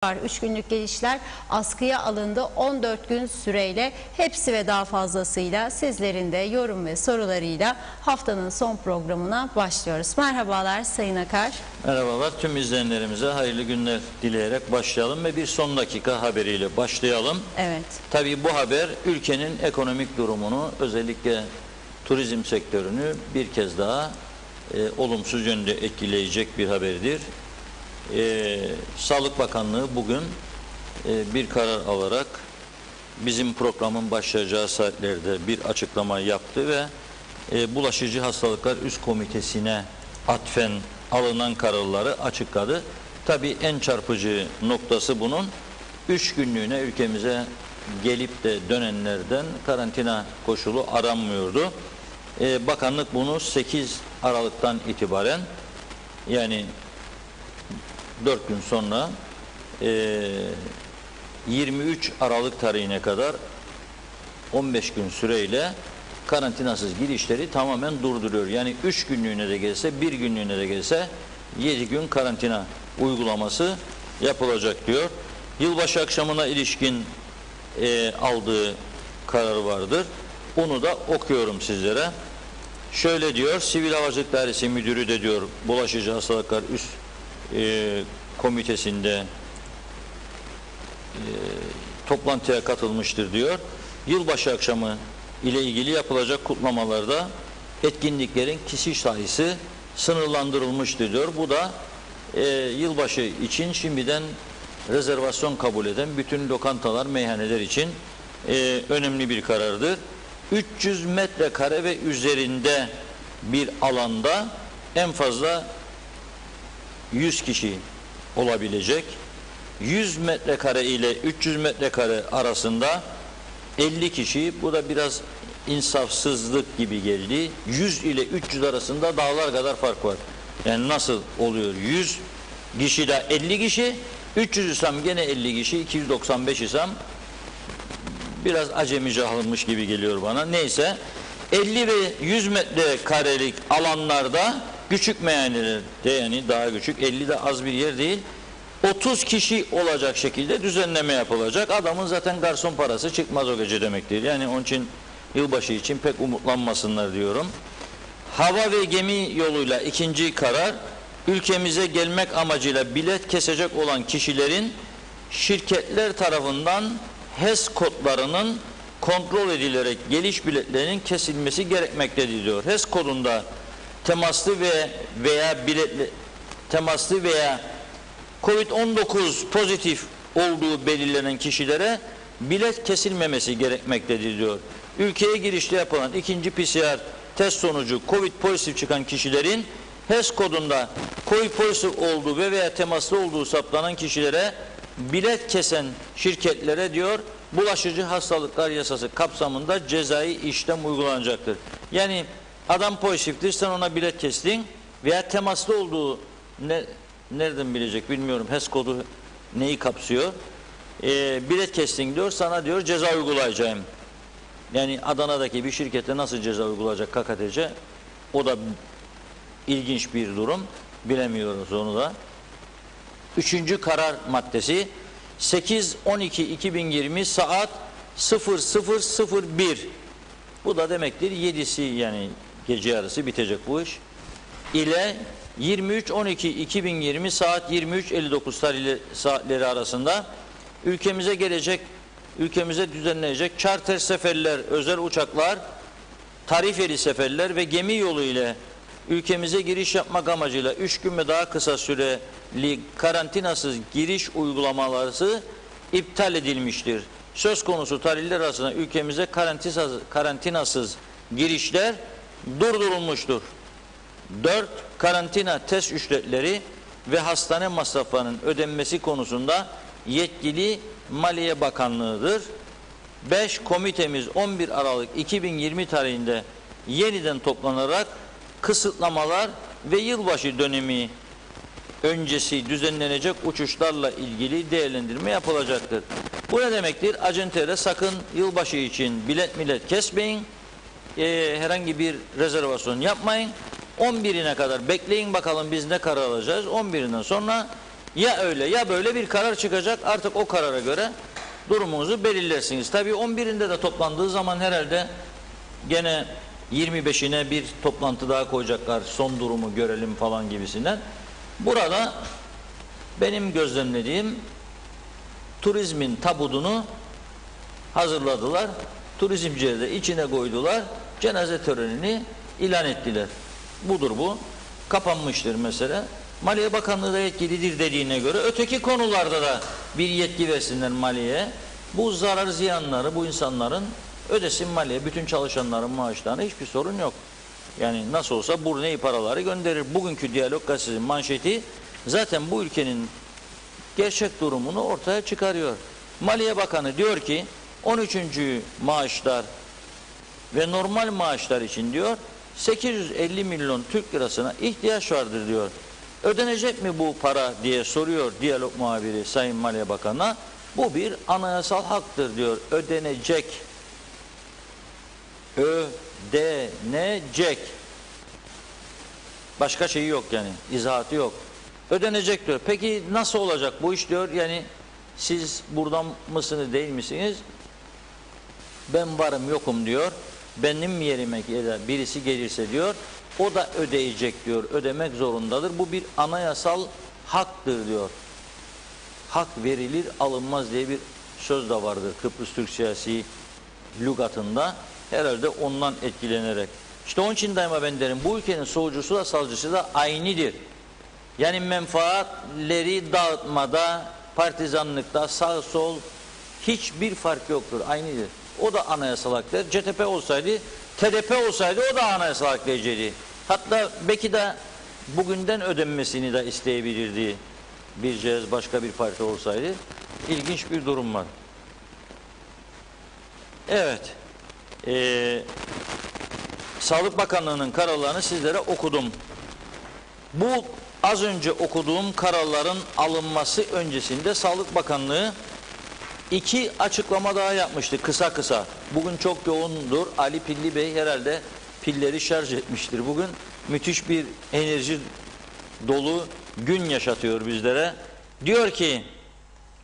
var. 3 günlük gelişler askıya alındı. 14 gün süreyle hepsi ve daha fazlasıyla sizlerin de yorum ve sorularıyla haftanın son programına başlıyoruz. Merhabalar Sayın Akar. Merhabalar, tüm izleyenlerimize hayırlı günler dileyerek başlayalım ve bir son dakika haberiyle başlayalım. Evet. Tabii bu haber ülkenin ekonomik durumunu, özellikle turizm sektörünü bir kez daha olumsuz yönde etkileyecek bir haberdir. Sağlık Bakanlığı bugün bir karar alarak bizim programın başlayacağı saatlerde bir açıklama yaptı ve Bulaşıcı Hastalıklar Üst Komitesi'ne atfen alınan kararları açıkladı. Tabii en çarpıcı noktası bunun 3 günlüğüne ülkemize gelip de dönenlerden karantina koşulu aranmıyordu. Bakanlık bunu 8 Aralık'tan itibaren, yani 4 gün sonra 23 Aralık tarihine kadar 15 gün süreyle karantinasız girişleri tamamen durduruyor. Yani 3 günlüğüne de gelse, 1 günlüğüne de gelse 7 gün karantina uygulaması yapılacak diyor. Yılbaşı akşamına ilişkin aldığı karar vardır. Onu da okuyorum sizlere. Şöyle diyor: Sivil Havacılık Dairesi Müdürü de diyor Bulaşıcı Hastalıklar Üst Komitesi'nde toplantıya katılmıştır diyor. Yılbaşı akşamı ile ilgili yapılacak kutlamalarda etkinliklerin kişi sayısı sınırlandırılmıştır diyor. Bu da yılbaşı için şimdiden rezervasyon kabul eden bütün lokantalar, meyhaneler için önemli bir karardır. 300 metrekare ve üzerinde bir alanda en fazla 100 kişi olabilecek. 100 metrekare ile 300 metrekare arasında 50 kişi, bu da biraz insafsızlık gibi geldi. 100 ile 300 arasında dağlar kadar fark var. Yani nasıl oluyor? 100 kişi de 50 kişi, 300 isem gene 50 kişi, 295 isem biraz acemice alınmış gibi geliyor bana. Neyse, 50 ve 100 metrekarelik alanlarda küçük meyhanelerde, yani daha küçük, 50 de az bir yer değil, 30 kişi olacak şekilde düzenleme yapılacak. Adamın zaten garson parası çıkmaz o gece demektir. Yani onun için yılbaşı için pek umutlanmasınlar diyorum. Hava ve gemi yoluyla ikinci karar: ülkemize gelmek amacıyla bilet kesecek olan kişilerin şirketler tarafından HES kodlarının kontrol edilerek geliş biletlerinin kesilmesi gerekmektedir diyor. HES kodunda temaslı veya COVID-19 pozitif olduğu belirlenen kişilere bilet kesilmemesi gerekmektedir diyor. Ülkeye girişte yapılan ikinci PCR test sonucu COVID pozitif çıkan kişilerin HES kodunda COVID pozitif olduğu veya temaslı olduğu saptanan kişilere bilet kesen şirketlere diyor Bulaşıcı Hastalıklar Yasası kapsamında cezai işlem uygulanacaktır. Yani adam pozitiftir, sen ona bilet kestin veya temaslı olduğu nereden bilecek bilmiyorum, HES kodu neyi kapsıyor, bilet kestin diyor, sana diyor ceza uygulayacağım. Yani Adana'daki bir şirkete nasıl ceza uygulayacak KKTC, o da ilginç bir durum, bilemiyoruz onu da. Üçüncü karar maddesi 8-12-2020 saat 00:01, bu da demektir 7'si, yani gece yarısı bitecek bu iş, ile 23-12-2020 saat 23:59 saatleri arasında ülkemize düzenlenecek charter seferler, özel uçaklar, tarifeli seferler ve gemi yolu ile ülkemize giriş yapmak amacıyla 3 gün ve daha kısa süreli karantinasız giriş uygulamaları iptal edilmiştir. Söz konusu tarihler arasında ülkemize karantinasız girişler durdurulmuştur. 4. Karantina test ücretleri ve hastane masraflarının ödenmesi konusunda yetkili Maliye Bakanlığı'dır. 5. Komitemiz 11 Aralık 2020 tarihinde yeniden toplanarak kısıtlamalar ve yılbaşı dönemi öncesi düzenlenecek uçuşlarla ilgili değerlendirme yapılacaktır. Bu ne demektir? Acentelere sakın yılbaşı için bilet kesmeyin, herhangi bir rezervasyon yapmayın. 11'ine kadar bekleyin bakalım biz ne karar alacağız. 11'inden sonra Ya öyle ya böyle bir karar çıkacak. Artık o karara göre durumunuzu belirlersiniz. Tabii 11'inde de toplandığı zaman herhalde gene 25'ine bir toplantı daha koyacaklar. Son durumu görelim falan gibisinden. Burada benim gözlemlediğim turizmin tabudunu hazırladılar. Turizmcileri de içine koydular. Cenaze törenini ilan ettiler. Budur bu. Kapanmıştır mesele. Maliye Bakanlığı da yetkilidir dediğine göre öteki konularda da bir yetki versinler maliyeye. Bu zarar ziyanları bu insanların ödesin maliye. Bütün çalışanların maaşlarına hiçbir sorun yok. Yani nasıl olsa burneyi paraları gönderir. Bugünkü Diyalog Gazetesi'nin manşeti zaten bu ülkenin gerçek durumunu ortaya çıkarıyor. Maliye Bakanı diyor ki 13. maaşlar ve normal maaşlar için diyor 850 milyon Türk lirasına ihtiyaç vardır diyor. Ödenecek mi bu para diye soruyor Diyalog muhabiri Sayın Maliye Bakanı'na. Bu bir anayasal haktır diyor. Ödenecek. Ödenecek. Başka şeyi yok yani. İzahatı yok. Ödenecek diyor. Peki nasıl olacak bu iş diyor. Yani siz buradan mısınız değil misiniz? Ben varım yokum diyor. Benim yerime birisi gelirse diyor. O da ödeyecek diyor. Ödemek zorundadır. Bu bir anayasal haktır diyor. Hak verilir alınmaz diye bir söz de vardır Kıbrıs Türk siyasi lügatında. Herhalde ondan etkilenerek. İşte onun için daima ben derim bu ülkenin solcusu da sağcısı da aynıdır. Yani menfaatleri dağıtmada, partizanlıkta sağ sol hiçbir fark yoktur. Aynıdır. O da anayasal haktır. CTP olsaydı, TDP olsaydı o da anayasal hak verecekti. Hatta belki de bugünden ödenmesini de isteyebilirdi. Bir cihaz başka bir parti olsaydı. İlginç bir durum var. Evet. Sağlık Bakanlığı'nın kararlarını sizlere okudum. Bu az önce okuduğum kararların alınması öncesinde Sağlık Bakanlığı 2 açıklama daha yapmıştı kısa kısa. Bugün çok yoğundur. Ali Pilli Bey herhalde pilleri şarj etmiştir bugün. Müthiş bir enerji dolu gün yaşatıyor bizlere. Diyor ki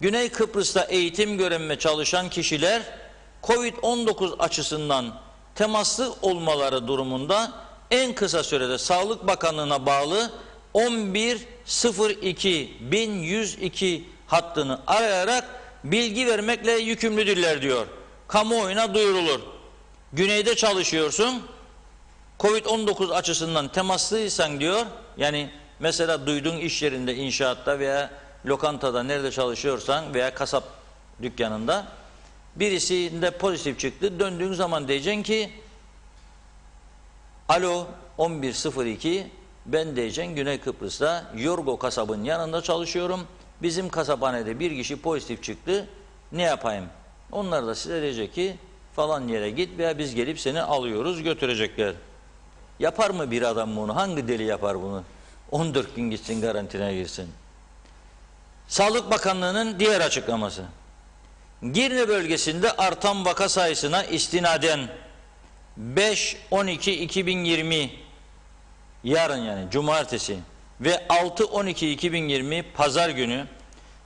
Güney Kıbrıs'ta eğitim görevine çalışan kişiler Covid-19 açısından temaslı olmaları durumunda en kısa sürede Sağlık Bakanlığı'na bağlı 1102-1102 hattını arayarak bilgi vermekle yükümlüdürler diyor. Kamuoyuna duyurulur. Güneyde çalışıyorsun, Covid-19 açısından temaslıysan diyor, yani mesela duyduğun iş yerinde, inşaatta veya lokantada nerede çalışıyorsan veya kasap dükkanında birisinde pozitif çıktı. Döndüğün zaman diyeceksin ki alo 1102 ben diyeceksin Güney Kıbrıs'ta Yorgo kasabın yanında çalışıyorum. Bizim kasaphanede bir kişi pozitif çıktı. Ne yapayım? Onlar da size diyecek ki falan yere git veya biz gelip seni alıyoruz götürecekler. Yapar mı bir adam bunu? Hangi deli yapar bunu? 14 gün gitsin karantinaya girsin. Sağlık Bakanlığı'nın diğer açıklaması. Girne bölgesinde artan vaka sayısına istinaden 5-12-2020 yarın yani cumartesi ve 6-12-2020 pazar günü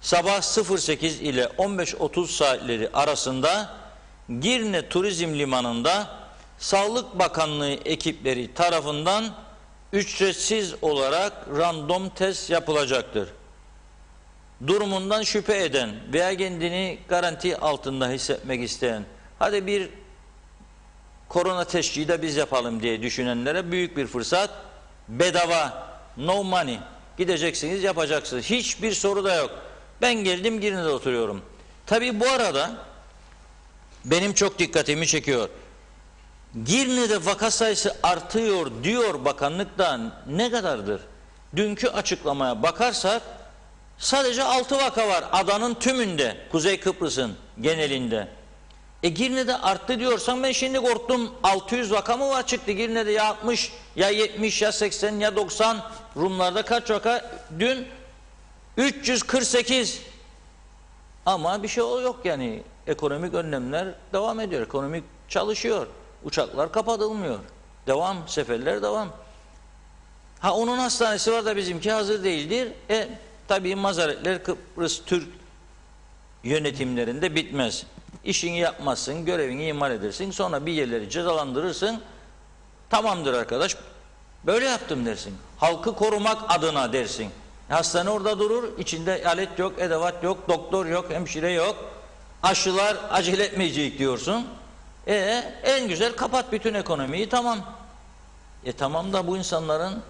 sabah 08 ile 15.30 saatleri arasında Girne Turizm Limanı'nda Sağlık Bakanlığı ekipleri tarafından ücretsiz olarak random test yapılacaktır. Durumundan şüphe eden veya kendini garanti altında hissetmek isteyen, hadi bir korona testiyi de biz yapalım diye düşünenlere büyük bir fırsat. Bedava, no money. Gideceksiniz, yapacaksınız. Hiçbir soru da yok. Ben geldim, Girne'de oturuyorum. Tabii bu arada benim çok dikkatimi çekiyor. Girne'de vaka sayısı artıyor diyor bakanlıktan. Ne kadardır? Dünkü açıklamaya bakarsak sadece 6 vaka var adanın tümünde, Kuzey Kıbrıs'ın genelinde. Girne'de arttı diyorsan ben şimdi korktum. 600 vaka mı var çıktı Girne'de, ya 60 ya 70 ya 80 ya 90. Rumlarda kaç vaka? Dün 348. Ama bir şey yok yani. Ekonomik önlemler devam ediyor. Ekonomik çalışıyor. Uçaklar kapatılmıyor. Devam, seferler devam. Ha onun hastanesi var da bizimki hazır değildir. Tabii mazaretler Kıbrıs Türk yönetimlerinde bitmez. İşini yapmazsın, görevini ihmal edersin, sonra bir yerleri cezalandırırsın. Tamamdır arkadaş, böyle yaptım dersin. Halkı korumak adına dersin. Hastane orada durur, içinde alet yok, edevat yok, doktor yok, hemşire yok. Aşılar acele etmeyecek diyorsun. En güzel kapat bütün ekonomiyi, tamam. Tamam da bu insanların,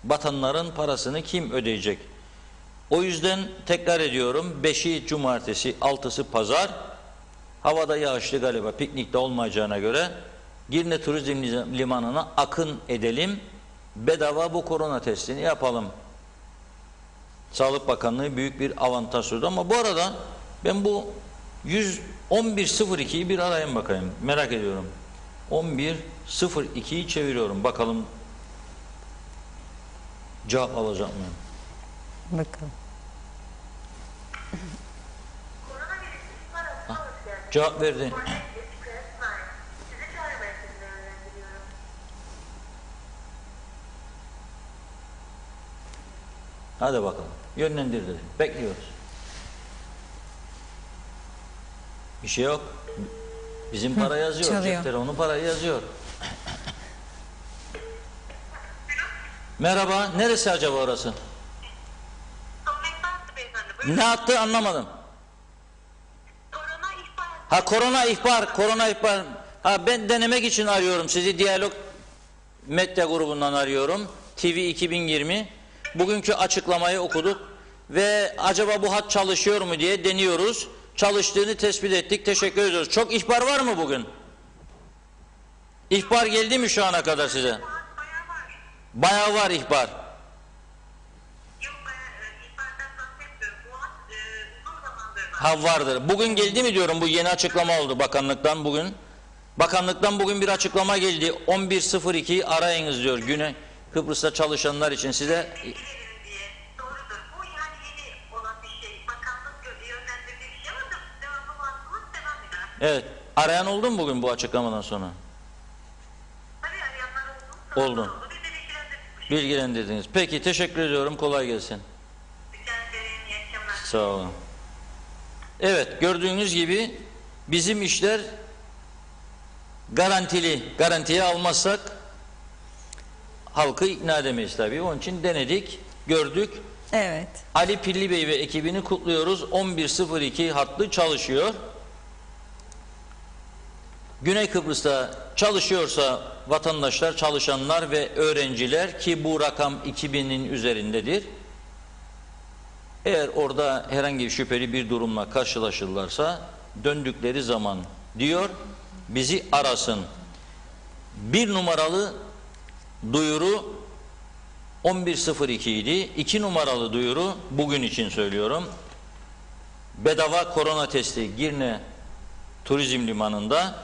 batanların parasını kim ödeyecek? O yüzden tekrar ediyorum, 5'i cumartesi, 6'sı pazar, havada yağışlı galiba, piknikte olmayacağına göre Girne Turizm Limanı'na akın edelim, bedava bu korona testini yapalım. Sağlık Bakanlığı büyük bir avantaj sundu ama bu arada ben bu 11.02'yi bir arayayım bakayım, merak ediyorum. 11.02'yi çeviriyorum, bakalım cevap alacak mıyım? Bakalım. Cevap verdi. Hadi bakalım. Yönlendirdi. Bekliyoruz. Bir şey yok. Bizim para yazıyor. Çalıyor. Cep telefonu parayı yazıyor. Merhaba. Neresi acaba orası? Ne attı anlamadım. Korona ihbar. Korona ihbar. Ben denemek için arıyorum sizi. Diyalog Medya grubundan arıyorum. TV 2020. Bugünkü açıklamayı okuduk ve acaba bu hat çalışıyor mu diye deniyoruz. Çalıştığını tespit ettik. Teşekkür ediyoruz. Çok ihbar var mı bugün? İhbar geldi mi şu ana kadar size? Bayağı var ihbar. Vardır. Bugün geldi mi diyorum, bu yeni açıklama oldu bakanlıktan bugün. Bakanlıktan bugün bir açıklama geldi. 11.02'yi arayınız diyor. Güney Kıbrıs'ta çalışanlar için size. Evet. Arayan oldu mu bugün bu açıklamadan sonra? Oldu. Bilgilendirdiniz. Peki teşekkür ediyorum. Kolay gelsin. Sağ olun. Evet, gördüğünüz gibi bizim işler garantili. Garantiye almazsak halkı ikna edemeyiz tabii. Onun için denedik, gördük. Evet. Ali Pilli Bey ve ekibini kutluyoruz. 11.02 hattı çalışıyor. Güney Kıbrıs'ta çalışıyorsa vatandaşlar, çalışanlar ve öğrenciler, ki bu rakam 2000'in üzerindedir. Eğer orada herhangi bir şüpheli bir durumla karşılaşırlarsa döndükleri zaman diyor bizi arasın. Bir numaralı duyuru 11.02 idi. 2 numaralı duyuru bugün için söylüyorum. Bedava korona testi Girne Turizm Limanı'nda.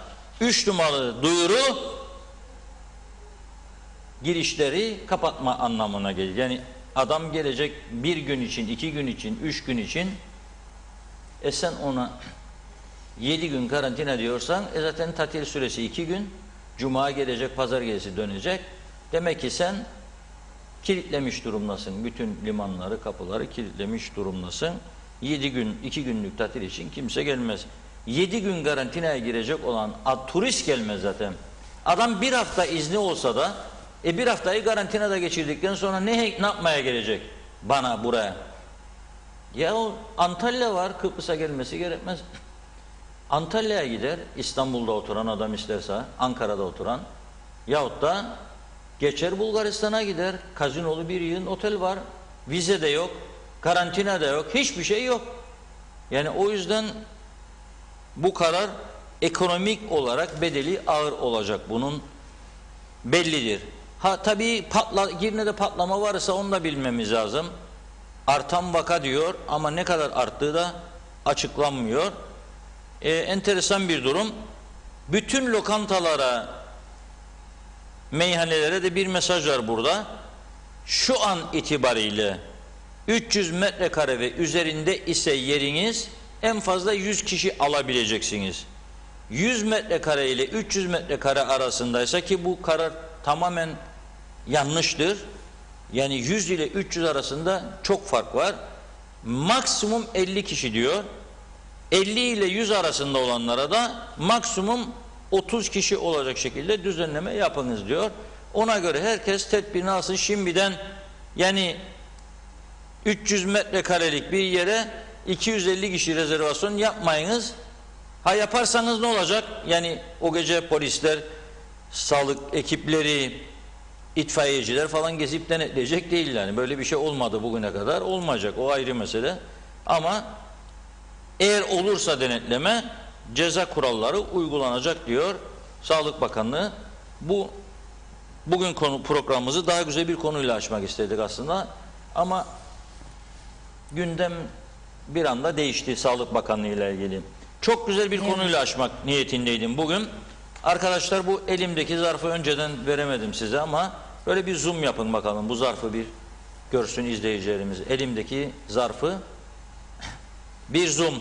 3 numaralı duyuru girişleri kapatma anlamına gelir. Yani adam gelecek bir gün için, 2 gün için, 3 gün için, sen ona 7 gün karantina diyorsan zaten tatil süresi 2 gün, cuma gelecek, pazar gecesi dönecek. Demek ki sen kilitlemiş durumdasın. Bütün limanları, kapıları kilitlemiş durumdasın. 7 gün, 2 günlük tatil için kimse gelmez. 7 gün karantinaya girecek olan turist gelmez zaten. Adam bir hafta izni olsa da bir haftayı karantinada geçirdikten sonra ne yapmaya gelecek bana buraya? Ya Antalya var, Kıbrıs'a gelmesi gerekmez. Antalya'ya gider, İstanbul'da oturan adam isterse, Ankara'da oturan, yahut da geçer Bulgaristan'a gider, kazinolu bir yığın otel var, vize de yok, karantina da yok, hiçbir şey yok. Yani o yüzden bu karar ekonomik olarak bedeli ağır olacak, bunun bellidir. Tabii Girne'de patlama varsa onu da bilmemiz lazım. Artan vaka diyor ama ne kadar arttığı da açıklanmıyor. Enteresan bir durum. Bütün lokantalara, meyhanelere de bir mesaj var burada. Şu an itibariyle 300 metrekare ve üzerinde ise yeriniz, en fazla 100 kişi alabileceksiniz. 100 metrekare ile 300 metrekare arasındaysa, ki bu karar tamamen yanlıştır. Yani 100 ile 300 arasında çok fark var. Maksimum 50 kişi diyor. 50 ile 100 arasında olanlara da maksimum 30 kişi olacak şekilde düzenleme yapınız diyor. Ona göre herkes tedbirini alsın. Şimdiden yani 300 metrekarelik bir yere 250 kişi rezervasyon yapmayınız. Ha yaparsanız ne olacak? Yani o gece polisler, sağlık ekipleri, itfaiyeciler falan gezip denetleyecek değil yani. Böyle bir şey olmadı bugüne kadar. Olmayacak. O ayrı mesele. Ama eğer olursa denetleme ceza kuralları uygulanacak diyor Sağlık Bakanlığı. Bugün programımızı daha güzel bir konuyla açmak istedik aslında. Ama gündem bir anda değişti Sağlık Bakanlığı ile ilgili. Çok güzel bir konuyla açmak niyetindeydim bugün. Arkadaşlar bu elimdeki zarfı önceden veremedim size ama böyle bir zoom yapın bakalım. Bu zarfı bir görsün izleyicilerimiz. Elimdeki zarfı bir zoom.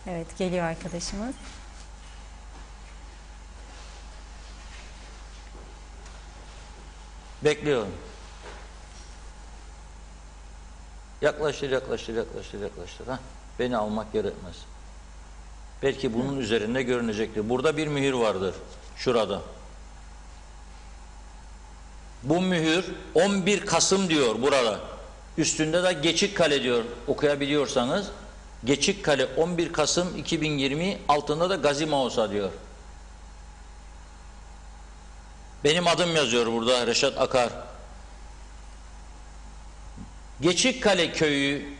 Evet, geliyor arkadaşımız. Bekliyorum. Yaklaştır. Hah, beni almak gerekmez. Belki bunun üzerinde görünecektir. Burada bir mühür vardır. Şurada. Bu mühür 11 Kasım diyor burada. Üstünde de Geçikkale diyor. Okuyabiliyorsanız. Geçikkale 11 Kasım 2020, altında da Gazi Mausa diyor. Benim adım yazıyor burada, Reşat Akar. Geçikkale köyü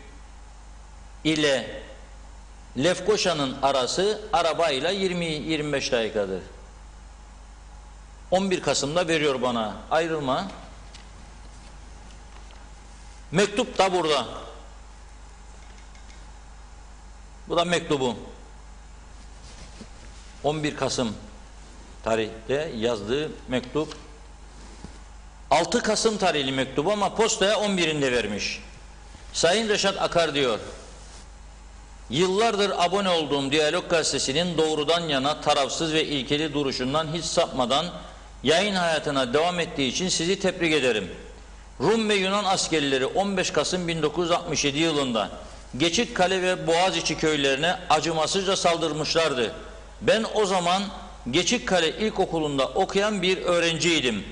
ile Lefkoşa'nın arası arabayla 20-25 dakikadır. 11 Kasım'da veriyor bana. Ayrılma. Mektup da burada. Bu da mektubu. 11 Kasım tarihte yazdığı mektup. 6 Kasım tarihli mektubu ama postaya 11'inde vermiş. Sayın Reşat Akar diyor. Yıllardır abone olduğum Diyalog Gazetesi'nin doğrudan yana tarafsız ve ilkeli duruşundan hiç sapmadan yayın hayatına devam ettiği için sizi tebrik ederim. Rum ve Yunan askerleri 15 Kasım 1967 yılında Geçikkale ve Boğaziçi köylerine acımasızca saldırmışlardı. Ben o zaman Geçikkale İlkokulu'nda okuyan bir öğrenciydim.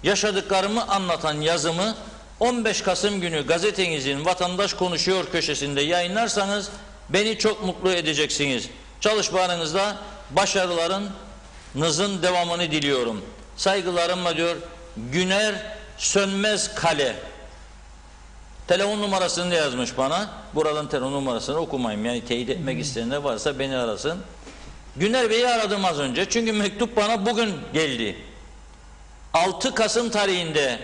Yaşadıklarımı anlatan yazımı 15 Kasım günü gazetenizin Vatandaş Konuşuyor köşesinde yayınlarsanız beni çok mutlu edeceksiniz. Çalışmalarınızda başarılarınızın devamını diliyorum. Saygılarımla diyor Güner Sönmez Kale. Telefon numarasını da yazmış bana. Buradan telefon numarasını okumayayım. Yani teyit etmek isteyenler varsa beni arasın. Güner Bey'i aradım az önce. Çünkü mektup bana bugün geldi. 6 Kasım tarihinde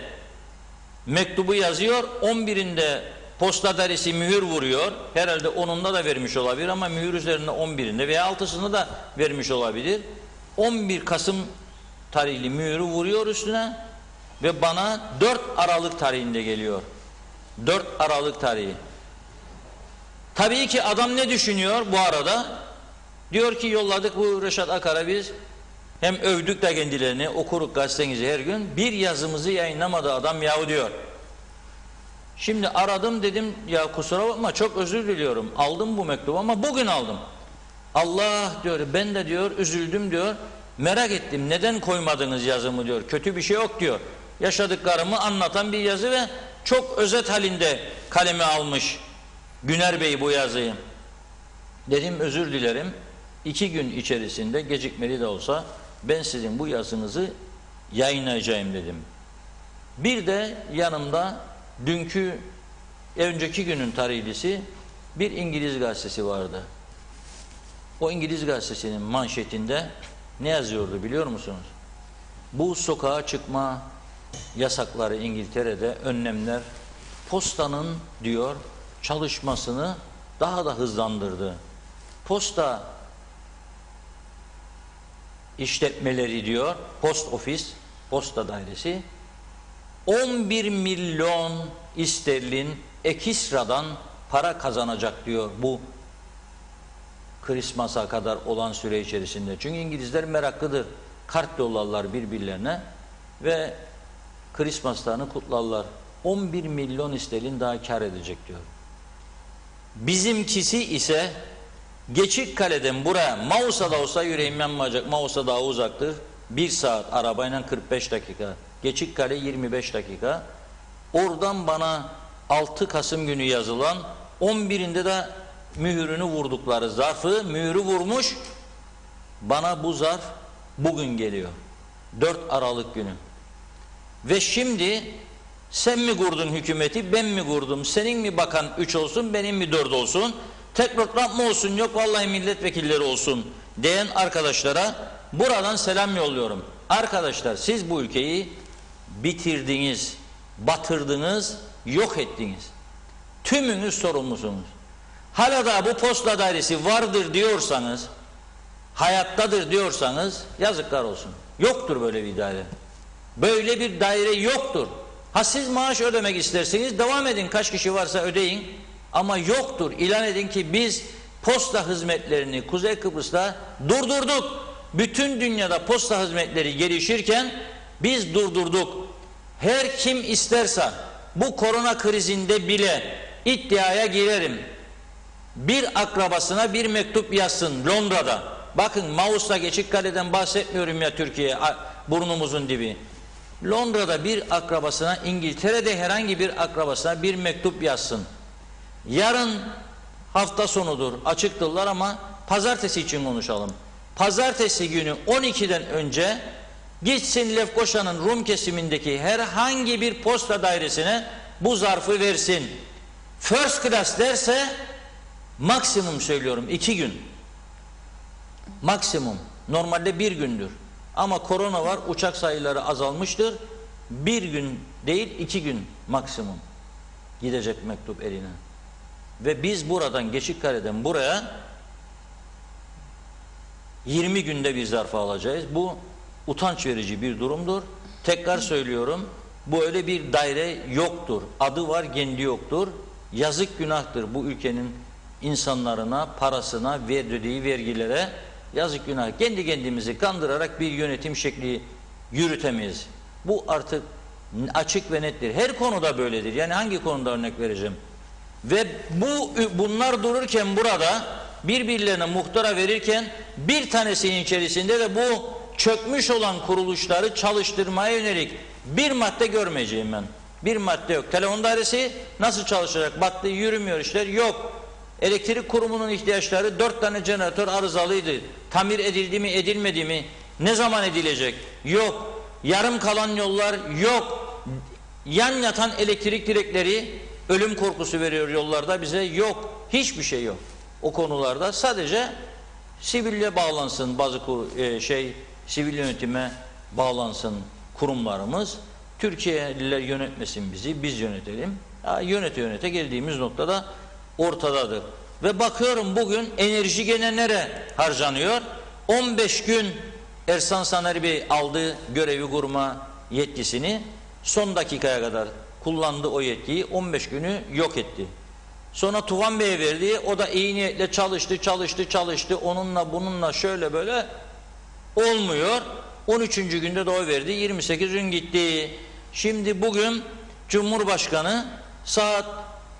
mektubu yazıyor. 11'inde posta dairesi mühür vuruyor. Herhalde onunda da vermiş olabilir ama mühür üzerinde 11'inde veya 6'sında da vermiş olabilir. 11 Kasım tarihli mühürü vuruyor üstüne ve bana 4 Aralık tarihinde geliyor. 4 Aralık tarihi. Tabii ki adam ne düşünüyor bu arada? Diyor ki yolladık bu Reşat Akar'a biz. Hem övdük de kendilerini, okuruk gazetenizi her gün. Bir yazımızı yayınlamadı adam yahu diyor. Şimdi aradım dedim ya kusura bakma çok özür diliyorum. Aldım bu mektubu ama bugün aldım. Allah diyor ben de diyor üzüldüm diyor. Merak ettim neden koymadınız yazımı diyor. Kötü bir şey yok diyor. Yaşadıklarımı anlatan bir yazı ve çok özet halinde kaleme almış Güner Bey bu yazıyı. Dedim özür dilerim. 2 gün içerisinde gecikmeli de olsa ben sizin bu yazınızı yayınlayacağım dedim. Bir de yanımda dünkü önceki günün tarihlisi bir İngiliz gazetesi vardı. O İngiliz gazetesinin manşetinde ne yazıyordu biliyor musunuz? Bu sokağa çıkma yasakları İngiltere'de önlemler postanın diyor çalışmasını daha da hızlandırdı. Posta işletmeleri diyor, post ofis, posta dairesi 11 milyon sterlin ekstradan para kazanacak diyor bu Christmas'a kadar olan süre içerisinde. Çünkü İngilizler meraklıdır. Kart yollarlar birbirlerine ve Christmas'larını kutlarlar. 11 milyon sterlin daha kar edecek diyor. Bizimkisi ise Geçikkale'den buraya Mausa'da olsa yüreğim yanmayacak. Mausa daha uzaktır. 1 saat arabayla 45 dakika. Geçikkale 25 dakika. Oradan bana 6 Kasım günü yazılan 11'inde de mühürünü vurdukları zarfı mühürü vurmuş. Bana bu zarf bugün geliyor. 4 Aralık günü. Ve şimdi sen mi kurdun hükümeti, ben mi kurdum? Senin mi bakan 3 olsun, benim mi 4 olsun? Teknokrat mı olsun, yok vallahi milletvekilleri olsun diyen arkadaşlara buradan selam yolluyorum. Arkadaşlar siz bu ülkeyi bitirdiniz, batırdınız, yok ettiniz. Tümünüz sorumlusunuz. Hala da bu posta dairesi vardır diyorsanız, hayattadır diyorsanız yazıklar olsun. Yoktur böyle bir daire. Böyle bir daire yoktur. Ha siz maaş ödemek isterseniz devam edin, kaç kişi varsa ödeyin. Ama yoktur. İlan edin ki biz posta hizmetlerini Kuzey Kıbrıs'ta durdurduk. Bütün dünyada posta hizmetleri gelişirken biz durdurduk. Her kim isterse bu korona krizinde bile iddiaya girerim. Bir akrabasına bir mektup yazsın Londra'da. Bakın Mausa Geçikkale'den bahsetmiyorum ya, Türkiye burnumuzun dibi. Londra'da bir akrabasına, İngiltere'de herhangi bir akrabasına bir mektup yazsın. Yarın hafta sonudur, açıktırlar ama pazartesi için konuşalım. Pazartesi günü 12'den önce gitsin Lefkoşa'nın Rum kesimindeki herhangi bir posta dairesine bu zarfı versin. First class derse maksimum söylüyorum 2 gün. Maksimum. Normalde 1 gündür. Ama korona var, uçak sayıları azalmıştır. 1 gün değil 2 gün maksimum gidecek mektup eline. Ve biz buradan Geçikkale'den buraya 20 günde bir zarf alacağız. Bu utanç verici bir durumdur. Tekrar söylüyorum, bu öyle bir daire yoktur. Adı var, kendi yoktur. Yazık, günahtır bu ülkenin insanlarına, parasına, verdiği vergilere. Yazık, günah. Kendi kendimizi kandırarak bir yönetim şekli yürütemeyiz. Bu artık açık ve nettir. Her konuda böyledir. Yani hangi konuda örnek vereceğim? Ve bunlar dururken burada birbirlerine muhtara verirken bir tanesinin içerisinde de bu çökmüş olan kuruluşları çalıştırmaya yönelik bir madde görmeyeceğim ben. Bir madde yok. Telefon dairesi nasıl çalışacak? Battı, yürümüyor işler. Yok. Elektrik kurumunun ihtiyaçları 4 tane jeneratör arızalıydı. Tamir edildi mi, edilmedi mi? Ne zaman edilecek? Yok. Yarım kalan yollar yok. Yan yatan elektrik direkleri ölüm korkusu veriyor yollarda bize. Yok. Hiçbir şey yok. O konularda sadece siville bağlansın, bazı sivil yönetime bağlansın kurumlarımız. Türkiye'liler yönetmesin bizi, biz yönetelim. Yönete geldiğimiz noktada ortadadır. Ve bakıyorum bugün enerji gene nereye harcanıyor? 15 gün Ersan Saner Bey aldı görevi kurma yetkisini. Son dakikaya kadar kullandı o yetkiyi. 15 günü yok etti. Sonra Tuvan Bey'e verdi. O da iyi niyetle çalıştı. Onunla bununla şöyle böyle olmuyor. 13. günde de o verdi. 28 gün gitti. Şimdi bugün Cumhurbaşkanı saat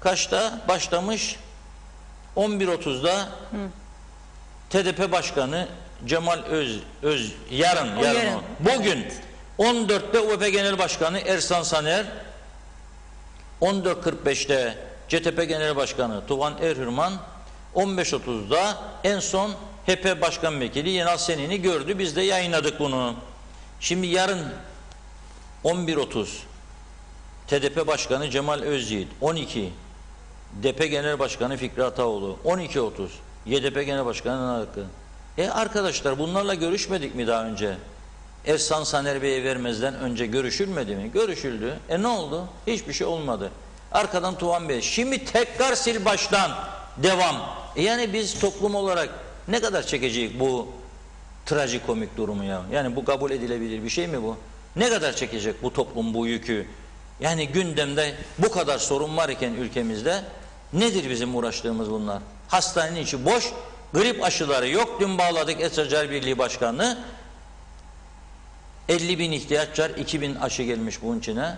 kaçta başlamış? 11.30'da TDP Başkanı Cemal yarın. Bugün evet. 14'te UBP Genel Başkanı Ersan Saner, 14.45'te CTP Genel Başkanı Tuvan Erhürman, 15.30'da en son HP Başkan Vekili Yenal Senin'i gördü. Biz de yayınladık bunu. Şimdi yarın 11.30 TDP Başkanı Cemal Özyiğit, 12 DP Genel Başkanı Fikri Ataoğlu, 12.30 YDP Genel Başkanı Narkı. Arkadaşlar bunlarla görüşmedik mi daha önce? Ersan Saner Bey'e vermezden önce görüşülmedi mi? Görüşüldü. Ne oldu? Hiçbir şey olmadı. Arkadan Tuvan Bey. Şimdi tekrar sil baştan devam. Yani biz toplum olarak ne kadar çekeceğiz bu trajikomik durumu ya? Yani bu kabul edilebilir bir şey mi bu? Ne kadar çekecek bu toplum bu yükü? Yani gündemde bu kadar sorun var iken ülkemizde nedir bizim uğraştığımız bunlar? Hastanenin içi boş, grip aşıları yok. Dün bağladık Eczacılar Birliği Başkanı. 50.000 ihtiyaç var, 2.000 aşı gelmiş bunun içine.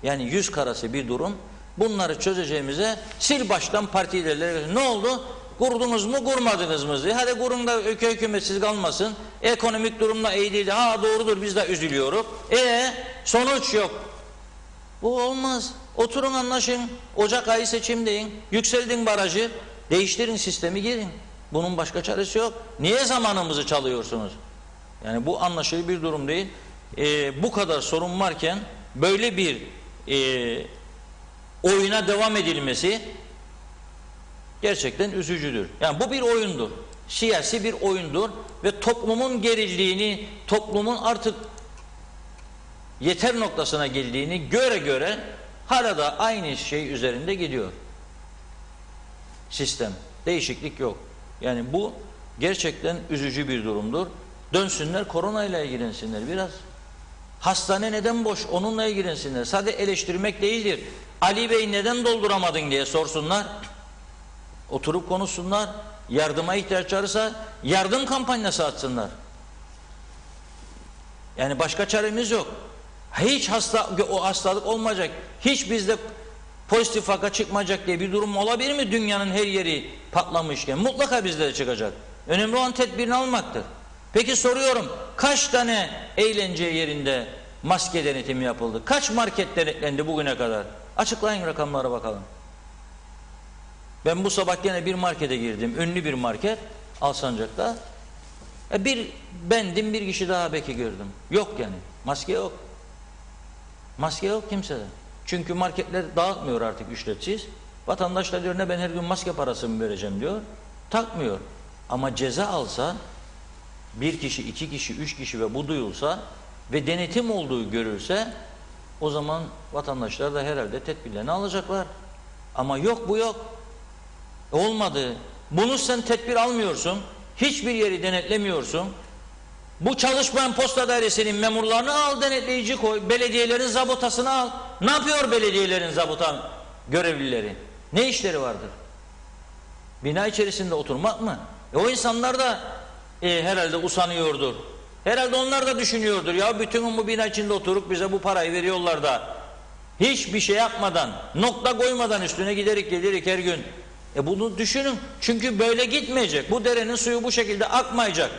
Yani yüz karası bir durum. Bunları çözeceğimize sil baştan parti liderleri ne oldu? Kurdunuz mu kurmadınız mı diye. Hadi kurun da ülke hükümetsiz kalmasın. Ekonomik durumla iyi değil. Ha doğrudur biz de üzülüyoruz. Sonuç yok. Bu olmaz. Oturun anlaşın. Ocak ayı seçimdeyin. Yükseldin barajı. Değiştirin sistemi girin. Bunun başka çaresi yok. Niye zamanımızı çalıyorsunuz? Yani bu anlaşılır bir durum değil. Bu kadar sorun varken böyle bir oyuna devam edilmesi gerçekten üzücüdür. Yani bu bir oyundur. Siyasi bir oyundur ve toplumun gerildiğini, toplumun artık yeter noktasına geldiğini göre hala da aynı şey üzerinde gidiyor. Sistem. Değişiklik yok. Yani bu gerçekten üzücü bir durumdur. Dönsünler koronayla ilgilensinler biraz. Hastane neden boş? Onunla ilgilensinler. Sadece eleştirmek değildir. Ali Bey neden dolduramadın diye sorsunlar. Oturup konuşsunlar. Yardıma ihtiyaç varsa yardım kampanyası atsınlar. Yani başka çaremiz yok. Hiç o hastalık olmayacak. Hiç bizde pozitif vaka çıkmayacak diye bir durum olabilir mi? Dünyanın her yeri patlamışken. Mutlaka bizde de çıkacak. Önemli olan tedbirini almaktır. Peki soruyorum, kaç tane eğlence yerinde maske denetimi yapıldı? Kaç market denetlendi bugüne kadar? Açıklayın rakamlara bakalım. Ben bu sabah yine bir markete girdim. Ünlü bir market Alsancak'ta. Bendim bir kişi daha belki gördüm. Yok yani. Maske yok. Maske yok kimsede. Çünkü marketler dağıtmıyor artık ücretsiz. Vatandaşlar diyor ne ben her gün maske parası mı vereceğim diyor. Takmıyor. Ama ceza alsa bir kişi, iki kişi, üç kişi ve bu duyulsa ve denetim olduğu görülse o zaman vatandaşlar da herhalde tedbirlerini alacaklar. Ama yok bu yok. Olmadı. Bunu sen tedbir almıyorsun. Hiçbir yeri denetlemiyorsun. Bu çalışmayan posta dairesinin memurlarını al denetleyici koy. Belediyelerin zabıtasını al. Ne yapıyor belediyelerin zabıta görevlileri? Ne işleri vardır? Bina içerisinde oturmak mı? O insanlar da herhalde usanıyordur. Herhalde onlar da düşünüyordur. Ya bütün gün bu bina içinde oturup bize bu parayı veriyorlar da hiçbir şey yapmadan, nokta koymadan üstüne giderik her gün. Bunu düşünün. Çünkü böyle gitmeyecek. Bu derenin suyu bu şekilde akmayacak.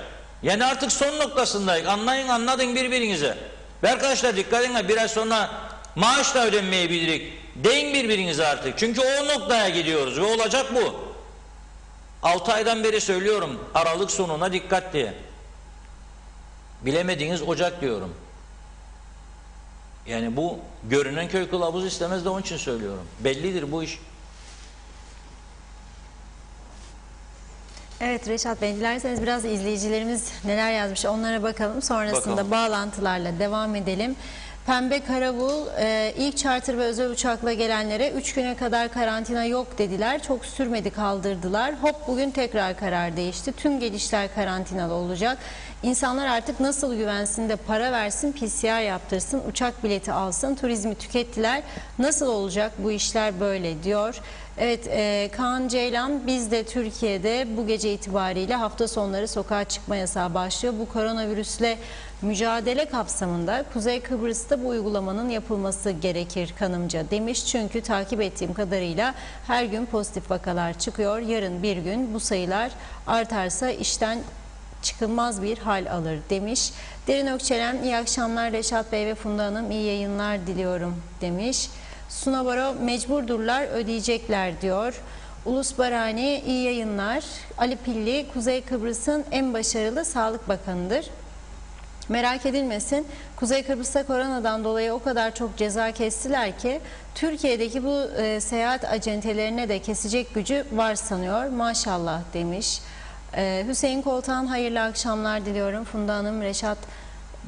Yani artık son noktasındayız. Anladın birbirinize. Ve arkadaşlar dikkat edin, bir ay sonra maaş da ödenmeyebilirik. Deyin birbirinize artık. Çünkü o noktaya gidiyoruz ve olacak bu. 6 aydan beri söylüyorum. Aralık sonuna dikkat diye. Bilemediğiniz Ocak diyorum. Yani bu görünen köy kılavuz istemez de onun için söylüyorum. Bellidir bu iş. Evet Reşat Bey, dilerseniz biraz izleyicilerimiz neler yazmış onlara bakalım. Sonrasında bağlantılarla devam edelim. Pembe Karavul, ilk charter ve özel uçakla gelenlere 3 güne kadar karantina yok dediler. Çok sürmedi kaldırdılar. Hop bugün tekrar karar değişti. Tüm gelişler karantinalı olacak. İnsanlar artık nasıl güvensin de para versin, PCR yaptırsın, uçak bileti alsın, turizmi tükettiler. Nasıl olacak bu işler böyle diyor. Evet, Kaan Ceylan, biz de Türkiye'de bu gece itibariyle hafta sonları sokağa çıkma yasağı başlıyor. Bu koronavirüsle mücadele kapsamında Kuzey Kıbrıs'ta bu uygulamanın yapılması gerekir kanımca demiş. Çünkü takip ettiğim kadarıyla her gün pozitif vakalar çıkıyor. Yarın bir gün bu sayılar artarsa işten çıkılmaz bir hal alır demiş. Derin Ökçelen, iyi akşamlar Reşat Bey ve Funda Hanım, iyi yayınlar diliyorum demiş. Suna Baro, mecburdurlar ödeyecekler diyor. Ulus Barani, iyi yayınlar. Ali Pilli, Kuzey Kıbrıs'ın en başarılı Sağlık Bakanı'dır. Merak edilmesin, Kuzey Kıbrıs'ta koronadan dolayı o kadar çok ceza kestiler ki Türkiye'deki bu seyahat acentelerine de kesecek gücü var sanıyor. Maşallah demiş. Hüseyin Koltan, hayırlı akşamlar diliyorum. Funda Hanım, Reşat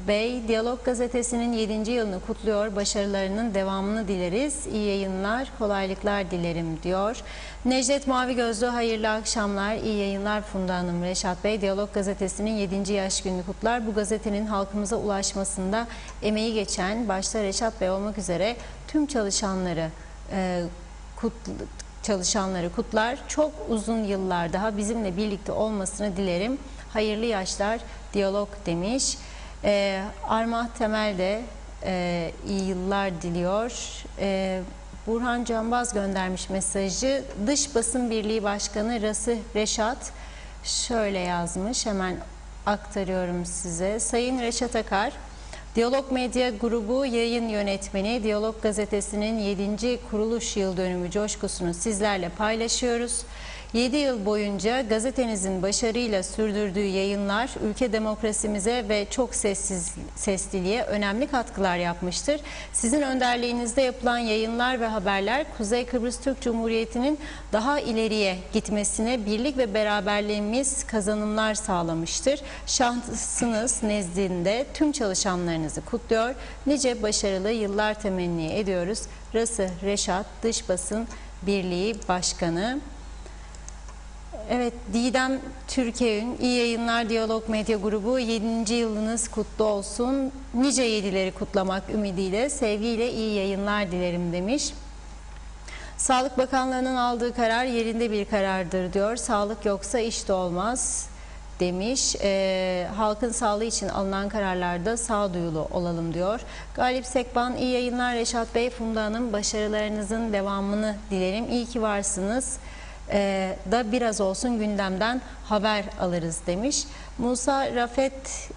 Bey, Diyalog Gazetesi'nin 7. yılını kutluyor. Başarılarının devamını dileriz. İyi yayınlar, kolaylıklar dilerim diyor. Necdet Mavi Gözlü, hayırlı akşamlar. İyi yayınlar Funda Hanım, Reşat Bey. Diyalog Gazetesi'nin 7. yaş gününü kutlar. Bu gazetenin halkımıza ulaşmasında emeği geçen, başta Reşat Bey olmak üzere tüm çalışanları kutlar. Çok uzun yıllar daha bizimle birlikte olmasını dilerim. Hayırlı yaşlar Diyalog demiş. Armah Temel de iyi yıllar diliyor. Burhan Canbaz göndermiş mesajı. Dış Basın Birliği Başkanı Rasih Reşat şöyle yazmış. Hemen aktarıyorum size. Sayın Reşat Akar, Diyalog Medya Grubu yayın yönetmeni, Diyalog Gazetesi'nin 7. kuruluş yıl dönümü coşkusunu sizlerle paylaşıyoruz. 7 yıl boyunca gazetenizin başarıyla sürdürdüğü yayınlar ülke demokrasimize ve çok sesliliğe önemli katkılar yapmıştır. Sizin önderliğinizde yapılan yayınlar ve haberler Kuzey Kıbrıs Türk Cumhuriyeti'nin daha ileriye gitmesine birlik ve beraberliğimiz kazanımlar sağlamıştır. Şahsınız nezdinde tüm çalışanlarınızı kutluyor. Nice başarılı yıllar temenni ediyoruz. Rasih Reşat, Dış Basın Birliği Başkanı. Evet, Didem Türkeün, iyi yayınlar Diyalog Medya Grubu, 7. yılınız kutlu olsun. Nice 7'leri kutlamak ümidiyle, sevgiyle iyi yayınlar dilerim demiş. Sağlık Bakanlığı'nın aldığı karar yerinde bir karardır diyor. Sağlık yoksa iş de olmaz demiş. Halkın sağlığı için alınan kararlarda sağduyulu olalım diyor. Galip Sekban, iyi yayınlar Reşat Bey, Funda Hanım, başarılarınızın devamını dilerim. İyi ki varsınız. Da biraz olsun gündemden haber alırız demiş. Musa Rafet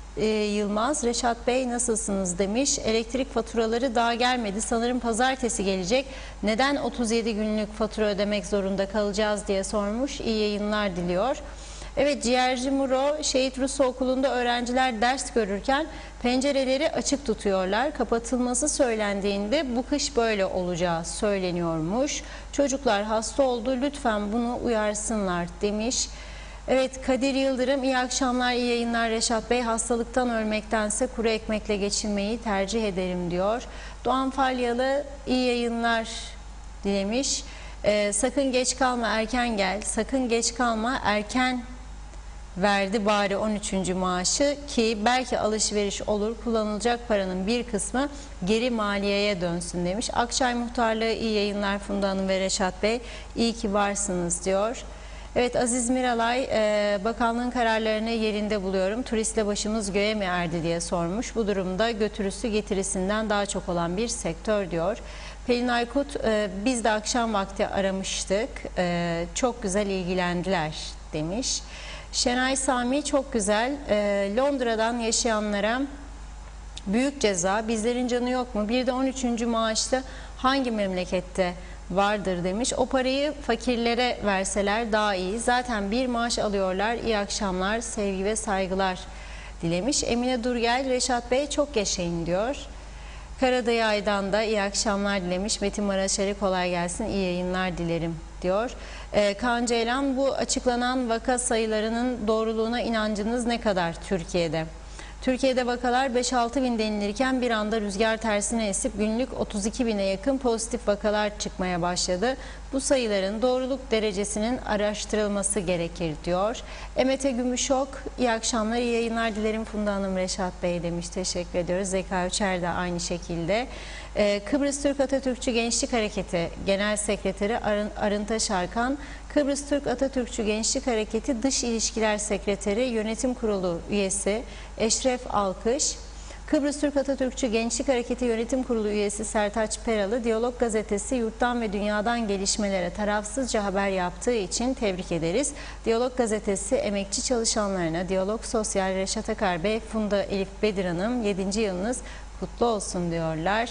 Yılmaz, Reşat Bey nasılsınız demiş. Elektrik faturaları daha gelmedi. Sanırım pazartesi gelecek. Neden 37 günlük fatura ödemek zorunda kalacağız diye sormuş. İyi yayınlar diliyor. Evet, Ciğerci Muro, Şehit Rusu Okulu'nda öğrenciler ders görürken pencereleri açık tutuyorlar. Kapatılması söylendiğinde bu kış böyle olacağı söyleniyormuş. Çocuklar hasta oldu, lütfen bunu uyarsınlar demiş. Evet, Kadir Yıldırım, iyi akşamlar, iyi yayınlar Reşat Bey. Hastalıktan ölmektense kuru ekmekle geçinmeyi tercih ederim diyor. Doğan Falyalı, iyi yayınlar dilemiş. Sakın geç kalma, erken gel. Sakın geç kalma, erken verdi bari 13. maaşı ki belki alışveriş olur, kullanılacak paranın bir kısmı geri maliyeye dönsün demiş. Akçay Muhtarlığı, iyi yayınlar Funda Hanım ve Reşat Bey, iyi ki varsınız diyor. Evet, Aziz Miralay, bakanlığın kararlarını yerinde buluyorum. Turistle başımız göğe mi erdi diye sormuş. Bu durumda götürüsü getirisinden daha çok olan bir sektör diyor. Pelin Aykut, biz de akşam vakti aramıştık. Çok güzel ilgilendiler demiş. Şenay Sami, çok güzel. Londra'dan yaşayanlara büyük ceza. Bizlerin canı yok mu? Bir de 13. maaşlı hangi memlekette vardır demiş. O parayı fakirlere verseler daha iyi. Zaten bir maaş alıyorlar. İyi akşamlar, sevgi ve saygılar dilemiş. Emine Durgel, Reşat Bey çok yaşayın diyor. Karadayı Aydan da iyi akşamlar dilemiş. Metin Maraşarı, kolay gelsin, iyi yayınlar dilerim diyor. Kaan Ceylan, bu açıklanan vaka sayılarının doğruluğuna inancınız ne kadar Türkiye'de? Türkiye'de vakalar 5-6 bin denilirken bir anda rüzgar tersine esip günlük 32 bine yakın pozitif vakalar çıkmaya başladı. Bu sayıların doğruluk derecesinin araştırılması gerekir diyor. Emete Gümüşok, iyi akşamlar, iyi yayınlar dilerim Funda Hanım, Reşat Bey demiş. Teşekkür ediyoruz. Zeka Öçer de aynı şekilde. Kıbrıs Türk Atatürkçü Gençlik Hareketi Genel Sekreteri Arınta Şarkan, Kıbrıs Türk Atatürkçü Gençlik Hareketi Dış İlişkiler Sekreteri Yönetim Kurulu üyesi Eşref Alkış, Kıbrıs Türk Atatürkçü Gençlik Hareketi Yönetim Kurulu üyesi Sertaç Peralı, Diyalog Gazetesi yurttan ve dünyadan gelişmelere tarafsızca haber yaptığı için tebrik ederiz. Diyalog Gazetesi emekçi çalışanlarına, Diyalog Sosyal Reşat Akar Bey, Funda Elif Bedir Hanım, 7. yılınız kutlu olsun diyorlar.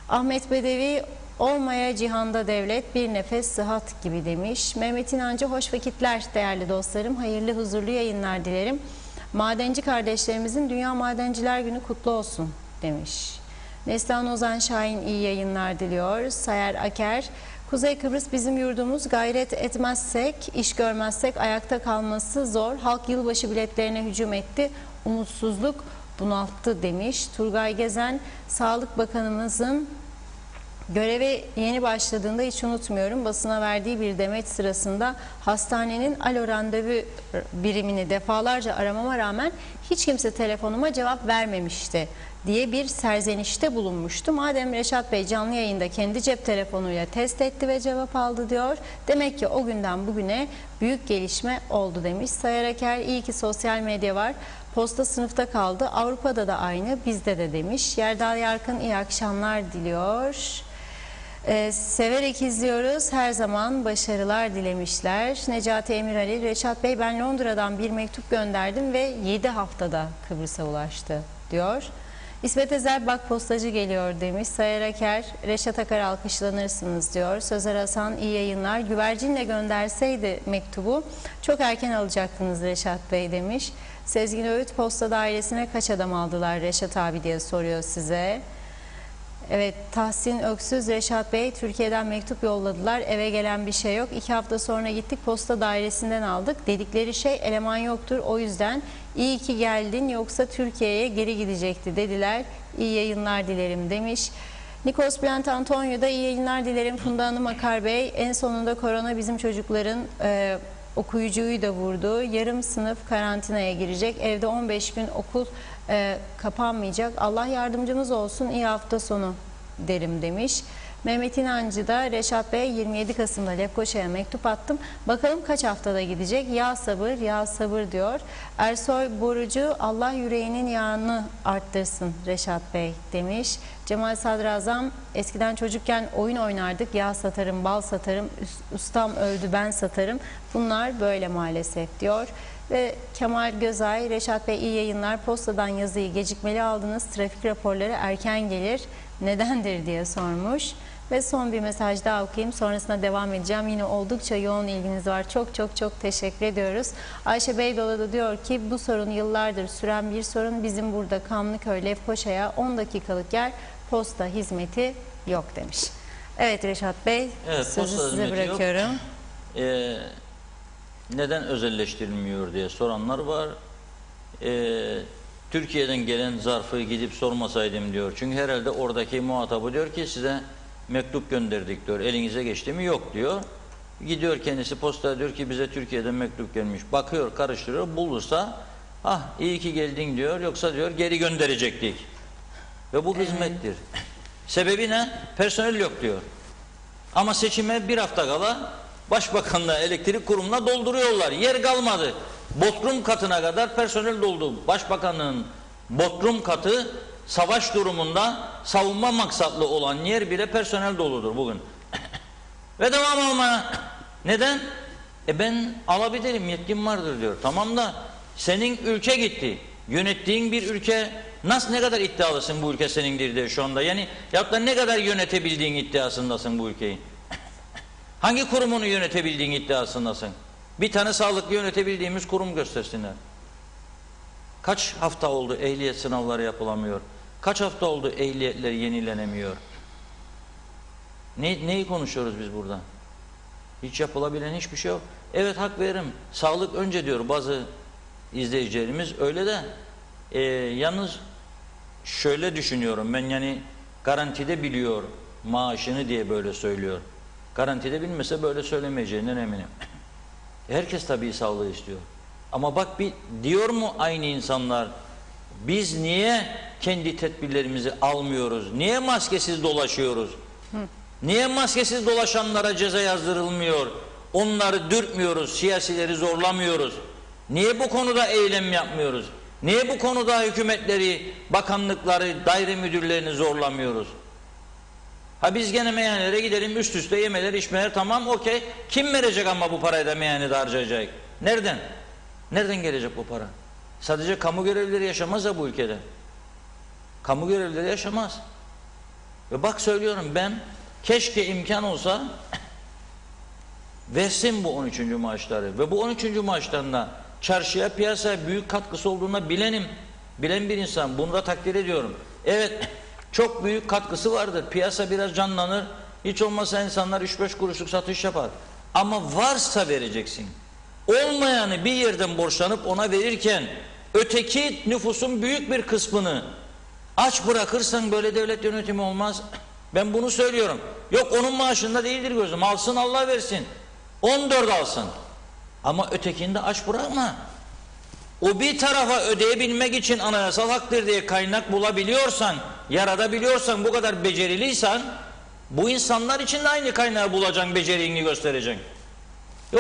Ahmet Bedevi, olmaya cihanda devlet, bir nefes sıhhat gibi demiş. Mehmet İnancı, hoş vakitler değerli dostlarım. Hayırlı, huzurlu yayınlar dilerim. Madenci kardeşlerimizin Dünya Madenciler Günü kutlu olsun demiş. Neslihan Ozan Şahin, iyi yayınlar diliyor. Sayer Aker, Kuzey Kıbrıs bizim yurdumuz, gayret etmezsek, iş görmezsek ayakta kalması zor. Halk yılbaşı biletlerine hücum etti, umutsuzluk bunalttı demiş. Turgay Gezen, Sağlık Bakanımızın göreve yeni başladığında hiç unutmuyorum, basına verdiği bir demeç sırasında hastanenin alo randevu birimini defalarca aramama rağmen hiç kimse telefonuma cevap vermemişti diye bir serzenişte bulunmuştu. Madem Reşat Bey canlı yayında kendi cep telefonuyla test etti ve cevap aldı diyor. Demek ki o günden bugüne büyük gelişme oldu demiş. Sayar Aker, iyi ki sosyal medya var. Posta sınıfta kaldı. Avrupa'da da aynı, bizde de demiş. Yerdal Yarkın iyi akşamlar diliyor. Severek izliyoruz. Her zaman başarılar dilemişler. Necati Emirali, Reşat Bey ben Londra'dan bir mektup gönderdim ve 7 haftada Kıbrıs'a ulaştı diyor. İsmet Ezel bak postacı geliyor demiş. Sayar Aker, Reşat Akar alkışlanırsınız diyor. Sözer Hasan iyi yayınlar. Güvercinle gönderseydi mektubu çok erken alacaktınız Reşat Bey demiş. Sezgin Öğüt posta dairesine kaç adam aldılar Reşat abi diye soruyor size. Evet, Tahsin Öksüz, Reşat Bey Türkiye'den mektup yolladılar, eve gelen bir şey yok. 2 hafta sonra gittik posta dairesinden aldık. Dedikleri şey eleman yoktur, o yüzden iyi ki geldin yoksa Türkiye'ye geri gidecekti dediler. İyi yayınlar dilerim demiş. Nikos Bülent Antonio da iyi yayınlar dilerim. Funda Hanım Akar Bey, en sonunda korona bizim çocukların okuyucuyu da vurdu. Yarım sınıf karantinaya girecek. Evde 15 gün okul kapanmayacak. Allah yardımcımız olsun. İyi hafta sonu derim demiş. Mehmet İnancı da Reşat Bey 27 Kasım'da Lefkoşa'ya mektup attım. Bakalım kaç haftada gidecek? Ya sabır, ya sabır diyor. Ersoy Borucu Allah yüreğinin yağını arttırsın Reşat Bey demiş. Cemal Sadrazam eskiden çocukken oyun oynardık. Yağ satarım, bal satarım, ustam öldü ben satarım. Bunlar böyle maalesef diyor. Ve Kemal Gözay, Reşat Bey iyi yayınlar. Postadan yazıyı gecikmeli aldınız. Trafik raporları erken gelir. Nedendir diye sormuş. Ve son bir mesaj daha okuyayım. Sonrasında devam edeceğim. Yine oldukça yoğun ilginiz var. Çok çok çok teşekkür ediyoruz. Ayşe Beydoğdu da diyor ki bu sorun yıllardır süren bir sorun. Bizim burada Kamlıköy Lefkoşa'ya 10 dakikalık yer posta hizmeti yok demiş. Evet Reşat Bey, evet, sözü size bırakıyorum. Neden özelleştirilmiyor diye soranlar var. Türkiye'den gelen zarfı gidip sormasaydım diyor. Çünkü herhalde oradaki muhatabı diyor ki size mektup gönderdik diyor. Elinize geçti mi? Yok diyor. Gidiyor kendisi postaya diyor ki bize Türkiye'den mektup gelmiş. Bakıyor, karıştırıyor. Bulursa ah iyi ki geldin diyor. Yoksa diyor geri gönderecektik. Ve bu hizmettir. Sebebi ne? Personel yok diyor. Ama seçime bir hafta kala Başbakanla elektrik kurumuna dolduruyorlar. Yer kalmadı. Bodrum katına kadar personel doldu. Başbakanın Bodrum katı savaş durumunda savunma maksatlı olan yer bile personel doludur bugün. Ve devam almaya. Neden? Ben alabilirim, yetkim vardır diyor. Tamam da senin ülke gitti. Yönettiğin bir ülke nasıl, ne kadar iddialısın bu ülke senindir diye şu anda. Yani ya da ne kadar yönetebildiğin iddiasındasın bu ülkeyi. Hangi kurumunu yönetebildiğin iddiasındasın? Bir tane sağlıklı yönetebildiğimiz kurum göstersinler. Kaç hafta oldu ehliyet sınavları yapılamıyor? Kaç hafta oldu ehliyetler yenilenemiyor? Neyi konuşuyoruz biz burada? Hiç yapılabilen hiçbir şey yok. Evet, hak veririm. Sağlık önce diyor bazı izleyicilerimiz, öyle de yalnız şöyle düşünüyorum ben, yani garantide biliyor maaşını diye böyle söylüyor. Garantide bilmese böyle söylemeyeceğinden eminim. Herkes tabii sağlığı istiyor. Ama bak bir diyor mu aynı insanlar, biz niye kendi tedbirlerimizi almıyoruz? Niye maskesiz dolaşıyoruz? Niye maskesiz dolaşanlara ceza yazdırılmıyor? Onları dürtmüyoruz, siyasileri zorlamıyoruz. Niye bu konuda eylem yapmıyoruz? Niye bu konuda hükümetleri, bakanlıkları, daire müdürlerini zorlamıyoruz? Ha biz gene meyhanelere gidelim, üst üste yemeler, içmeler, tamam okey. Kim verecek ama bu parayı da meyhanede harcayacak? Nereden? Nereden gelecek bu para? Sadece kamu görevlileri yaşamaz ya bu ülkede. Kamu görevlileri yaşamaz. Ve bak söylüyorum, ben keşke imkan olsa versin bu 13. maaşları. Ve bu 13. maaşlarında çarşıya, piyasaya büyük katkısı olduğuna bilen bir insan. Bunu da takdir ediyorum. Evet, çok büyük katkısı vardır. Piyasa biraz canlanır. Hiç olmazsa insanlar 3-5 kuruşluk satış yapar. Ama varsa vereceksin. Olmayanı bir yerden borçlanıp ona verirken öteki nüfusun büyük bir kısmını aç bırakırsan böyle devlet yönetimi olmaz. Ben bunu söylüyorum. Yok onun maaşında değildir gözüm. Alsın, Allah versin. 14 alsın. Ama ötekini de aç bırakma. o bir tarafa ödeyebilmek için anayasal haktır diye kaynak bulabiliyorsan, yaratabiliyorsan, bu kadar beceriliysen, bu insanlar için de aynı kaynağı bulacaksın, beceriğini göstereceksin.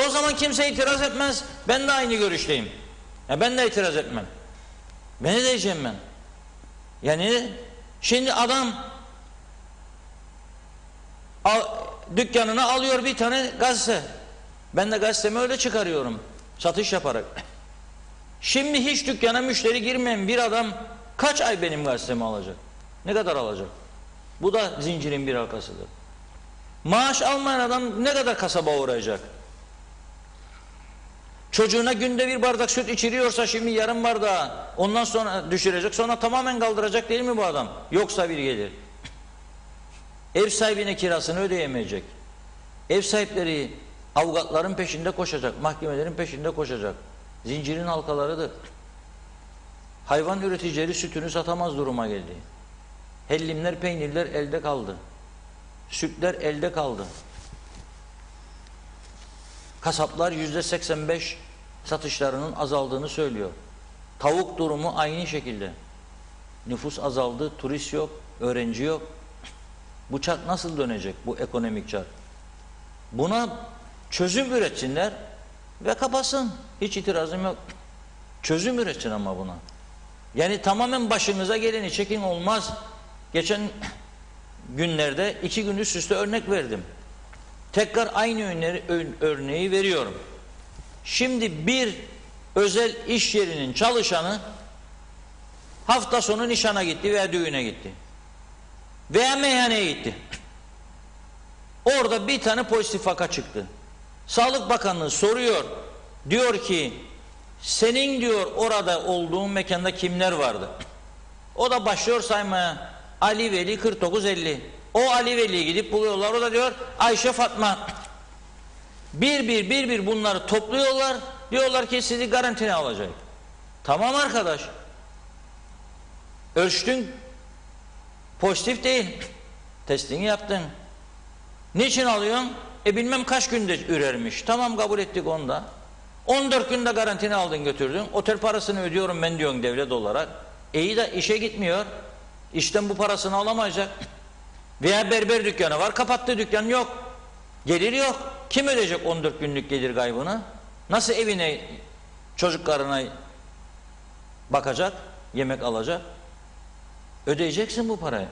O zaman kimse itiraz etmez. Ben de aynı görüşteyim. Ben de itiraz etmem. Ne diyeceğim ben? Yani şimdi adam dükkanına alıyor bir tane gazete. Ben de gazetemi öyle çıkarıyorum. Satış yaparak. Şimdi hiç dükkana müşteri girmeyen bir adam kaç ay benim gazetemi alacak? Ne kadar alacak? Bu da zincirin bir halkasıdır. Maaş almayan adam ne kadar kasaba uğrayacak? Çocuğuna günde bir bardak süt içiriyorsa şimdi yarım bardağı ondan sonra düşürecek, sonra tamamen kaldıracak değil mi bu adam? Yoksa bir gelir. Ev sahibine kirasını ödeyemeyecek. Ev sahipleri avukatların peşinde koşacak, mahkemelerin peşinde koşacak. Zincirin halkalarıdır. Hayvan üreticileri sütünü satamaz duruma geldi. Hellimler, peynirler elde kaldı. Sütler elde kaldı. Kasaplar %85 satışlarının azaldığını söylüyor. Tavuk durumu aynı şekilde. Nüfus azaldı, turist yok, öğrenci yok. Bu çark nasıl dönecek, bu ekonomik çark? Buna çözüm üretsinler ve kapatsın. Hiç itirazım yok. Çözüm üretsin ama buna. Yani tamamen başınıza geleni çekin olmaz. Geçen günlerde 2 gün üst üste örnek verdim. Tekrar aynı örneği veriyorum. Şimdi bir özel iş yerinin çalışanı hafta sonu nişana gitti veya düğüne gitti. Veya meyhaneye gitti. Orada bir tane pozitif vaka çıktı. Sağlık Bakanlığı soruyor. Diyor ki senin diyor orada olduğun mekanda kimler vardı? O da başlıyor saymaya. Ali Veli 49-50. O Ali Veli'yi gidip buluyorlar. O da diyor Ayşe Fatma. Bir bunları topluyorlar. Diyorlar ki sizi karantinaya alacak. Tamam arkadaş. Ölçtün. Pozitif değil. Testini yaptın. Niçin alıyorsun? Bilmem kaç günde ürermiş. Tamam kabul ettik onu da. 14 günde karantina aldın götürdün. Otel parasını ödüyorum ben diyorsun devlet olarak. İyi de işe gitmiyor. İşten bu parasını alamayacak. Veya berber dükkanı var. Kapattı dükkan yok. Gelir yok. Kim ödeyecek 14 günlük gelir kaybını? Nasıl evine çocuklarına bakacak? Yemek alacak? Ödeyeceksin bu parayı.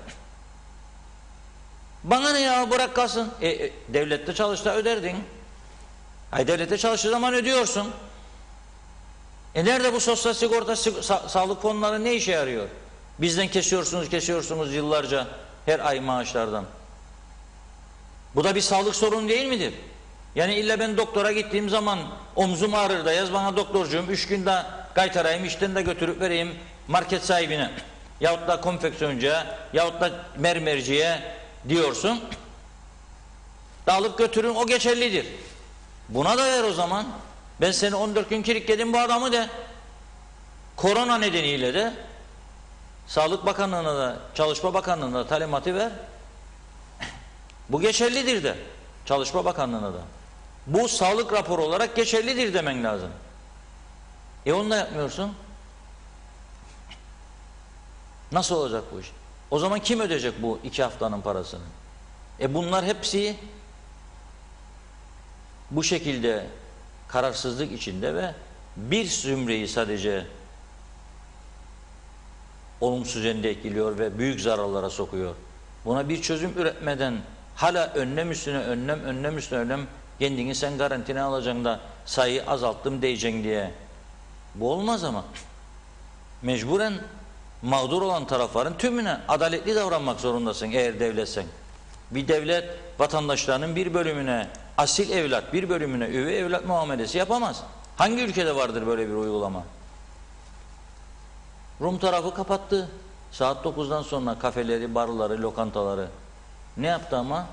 Bana ne ya bırak kalsın. Devlette çalışsa öderdin. Devlette çalıştığı zaman ödüyorsun. Nerede bu sosyal sigorta sağlık fonları ne işe yarıyor? Bizden kesiyorsunuz yıllarca her ay maaşlardan. Bu da bir sağlık sorunu değil midir? Yani illa ben doktora gittiğim zaman omzum ağrır da yaz bana doktorcuğum 3 günde kaytarayım işten de götürüp vereyim market sahibine yahut da konfeksiyoncuya yahut da mermerciye diyorsun. Alıp götürün o geçerlidir. Buna da ver o zaman. Ben seni 14 gün kilitledim bu adamı de. Korona nedeniyle de Sağlık Bakanlığı'na da Çalışma Bakanlığı'na da talimatı ver. Bu geçerlidir de. Çalışma Bakanlığı'na da. Bu sağlık raporu olarak geçerlidir demen lazım. Onu da yapmıyorsun. Nasıl olacak bu iş? O zaman kim ödeyecek bu 2 haftanın parasını? Bunlar hepsi bu şekilde kararsızlık içinde ve bir zümreyi sadece olumsuz yönde etkiliyor ve büyük zararlara sokuyor. Buna bir çözüm üretmeden hala önlem üstüne önlem kendini sen karantinaya alacaksın da sayıyı azalttım diyeceksin diye. Bu olmaz ama. Mecburen mağdur olan tarafların tümüne adaletli davranmak zorundasın eğer devletsen. Bir devlet vatandaşlarının bir bölümüne asil evlat, bir bölümüne üvey evlat muamelesi yapamaz. Hangi ülkede vardır böyle bir uygulama? Rum tarafı kapattı. Saat 9'dan sonra kafeleri, barları, lokantaları. Ne yaptı ama?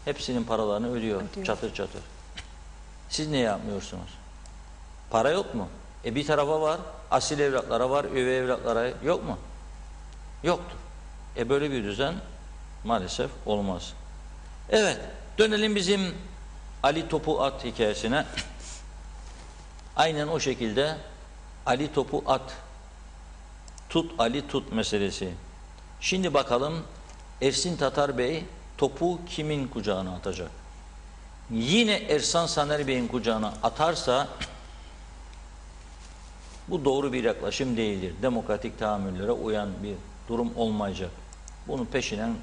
Hepsinin paralarını ödüyor. Çatır çatır. Siz ne yapmıyorsunuz? Para yok mu? Bir tarafa var. Asil evlatlara var. Üvey evlatlara yok mu? Yoktur. Böyle bir düzen maalesef olmaz. Evet. Dönelim bizim Ali Topu At hikayesine. Aynen o şekilde Ali topu at. Tut Ali tut meselesi. Şimdi bakalım Ersin Tatar Bey topu kimin kucağına atacak? Yine Ersan Saner Bey'in kucağına atarsa bu doğru bir yaklaşım değildir. Demokratik tahammüllere uyan bir durum olmayacak. Bunun peşinen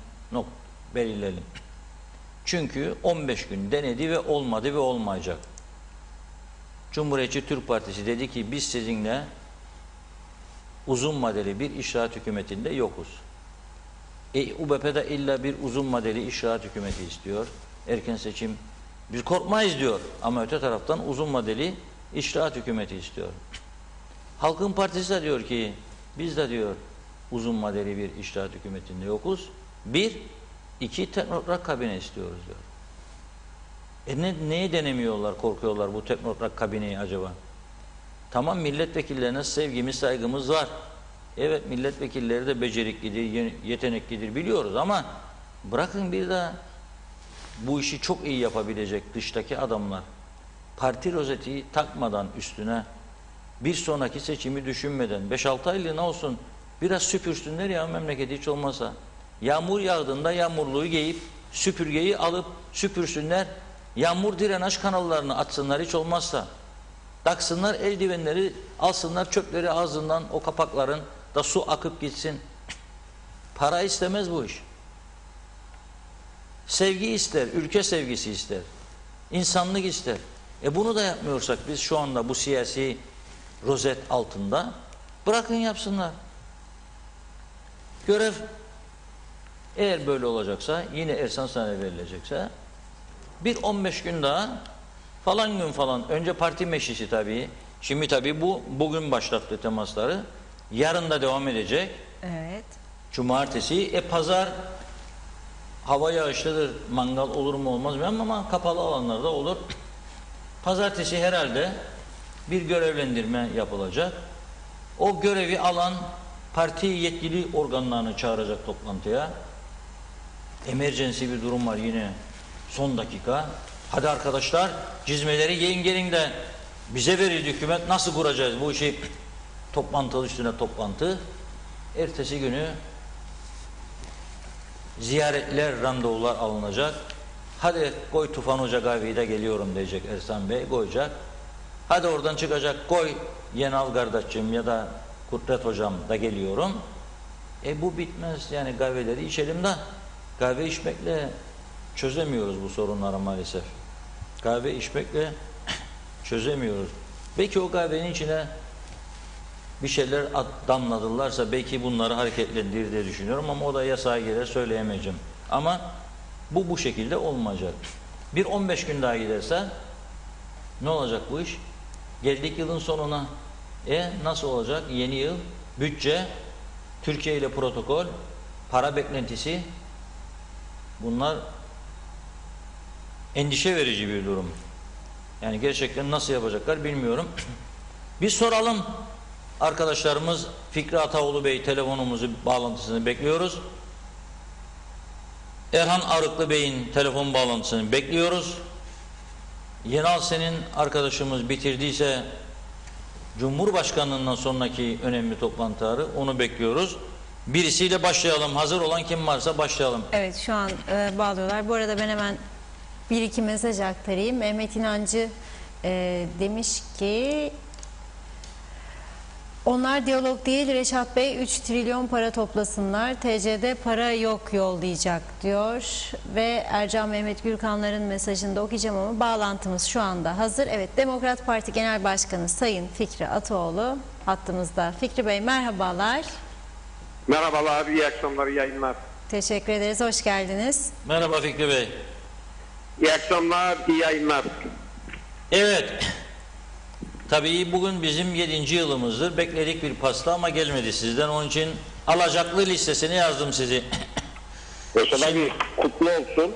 belirleyelim. Çünkü 15 gün denedi ve olmadı ve olmayacak. Cumhuriyetçi Türk Partisi dedi ki biz sizinle uzun vadeli bir işaret hükümetinde yokuz. UBP de illa bir uzun vadeli işaret hükümeti istiyor. Erken seçim biz korkmayız diyor ama öte taraftan uzun vadeli işaret hükümeti istiyor. Halkın Partisi de diyor ki biz de diyor uzun vadeli bir işaret hükümetinde yokuz. 1, 2 teknokrat kabine istiyoruz diyor. Neye denemiyorlar, korkuyorlar bu teknokrat kabineyi acaba? Tamam, milletvekillerine sevgimiz, saygımız var. Evet, milletvekilleri de beceriklidir, yeteneklidir biliyoruz ama bırakın bir daha bu işi çok iyi yapabilecek dıştaki adamlar parti rozeti takmadan üstüne bir sonraki seçimi düşünmeden 5-6 aylığına olsun biraz süpürsünler ya memleketi hiç olmasa. Yağmur yağdığında yağmurluğu giyip süpürgeyi alıp süpürsünler. Yağmur drenaj kanallarını açsınlar hiç olmazsa. Taksınlar eldivenleri, alsınlar çöpleri ağzından o kapakların da su akıp gitsin. Para istemez bu iş. Sevgi ister, ülke sevgisi ister. İnsanlık ister. Bunu da yapmıyorsak biz şu anda bu siyasi rozet altında bırakın yapsınlar. Görev eğer böyle olacaksa yine Ersan Saner'e verilecekse bir 15 gün daha falan gün falan önce parti meclisi tabii. Şimdi tabii bugün başlattı temasları. Yarın da devam edecek. Evet. Cumartesi. Pazar hava yağışlıdır. Mangal olur mu olmaz mı ama kapalı alanlarda olur. Pazartesi herhalde bir görevlendirme yapılacak. O görevi alan parti yetkili organlarını çağıracak toplantıya. Emergency bir durum var yine. Son dakika. Hadi arkadaşlar cizmeleri giyin gelin de bize verildi hükümet nasıl kuracağız bu işi? Toplantı üstüne toplantı. Ertesi günü ziyaretler, randevular alınacak. Hadi koy Tufan Hoca kahveyi de geliyorum diyecek Ersan Bey, koyacak. Hadi oradan çıkacak, koy Yenal kardeşim ya da Kudret Hocam da geliyorum. Bu bitmez yani, kahveleri içelim de kahve içmekle çözemiyoruz bu sorunları maalesef. Kahve içmekle çözemiyoruz. Belki o kahvenin içine bir şeyler damladılarsa belki bunları hareketlendirir diye düşünüyorum ama o da yasağa girer, söyleyemeyeceğim. Ama bu şekilde olmayacak. Bir 15 gün daha giderse ne olacak bu iş? Geldik yılın sonuna. Nasıl olacak? Yeni yıl, bütçe, Türkiye ile protokol, para beklentisi, bunlar endişe verici bir durum. Yani gerçekten nasıl yapacaklar bilmiyorum. Bir soralım. Arkadaşlarımız Fikri Ataoğlu Bey telefonumuzu, bağlantısını bekliyoruz. Erhan Arıklı Bey'in telefon bağlantısını bekliyoruz. Yenal senin arkadaşımız bitirdiyse Cumhurbaşkanlığından sonraki önemli toplantıları onu bekliyoruz. Birisiyle başlayalım. Hazır olan kim varsa başlayalım. Evet, şu an bağlıyorlar. Bu arada ben hemen bir iki mesaj aktarayım. Mehmet İnancı demiş ki onlar diyalog değil Reşat Bey 3 trilyon para toplasınlar. TC'de para yok yollayacak diyor. Ve Ercan Mehmet Gürkanların mesajını da okuyacağım ama bağlantımız şu anda hazır. Evet, Demokrat Parti Genel Başkanı Sayın Fikri Ataoğlu hattımızda. Fikri Bey merhabalar. Merhabalar, iyi akşamlar, iyi yayınlar. Teşekkür ederiz, hoş geldiniz. Merhaba Fikri Bey. İyi akşamlar, iyi yayınlar. Evet. Tabii bugün bizim 7. yılımızdır. Bekledik bir pasta ama gelmedi sizden. Onun için alacaklı listesini yazdım sizi. Mesela bir kutlu olsun.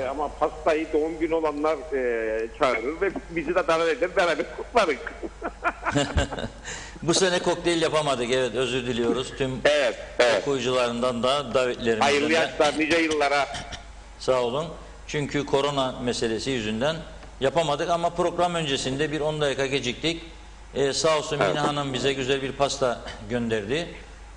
Ama pastayı doğum günü olanlar çağırır ve bizi de davet eder, beraber kutlarız. Bu sene kokteyl yapamadık. Evet, özür diliyoruz. Tüm Evet. okuyucularından da davetlerimizden. Hayırlı yaşlar, nice yıllara. Sağ olun. Çünkü korona meselesi yüzünden yapamadık ama program öncesinde bir 10 dakika geciktik. Sağ olsun Mine Hanım bize güzel bir pasta gönderdi.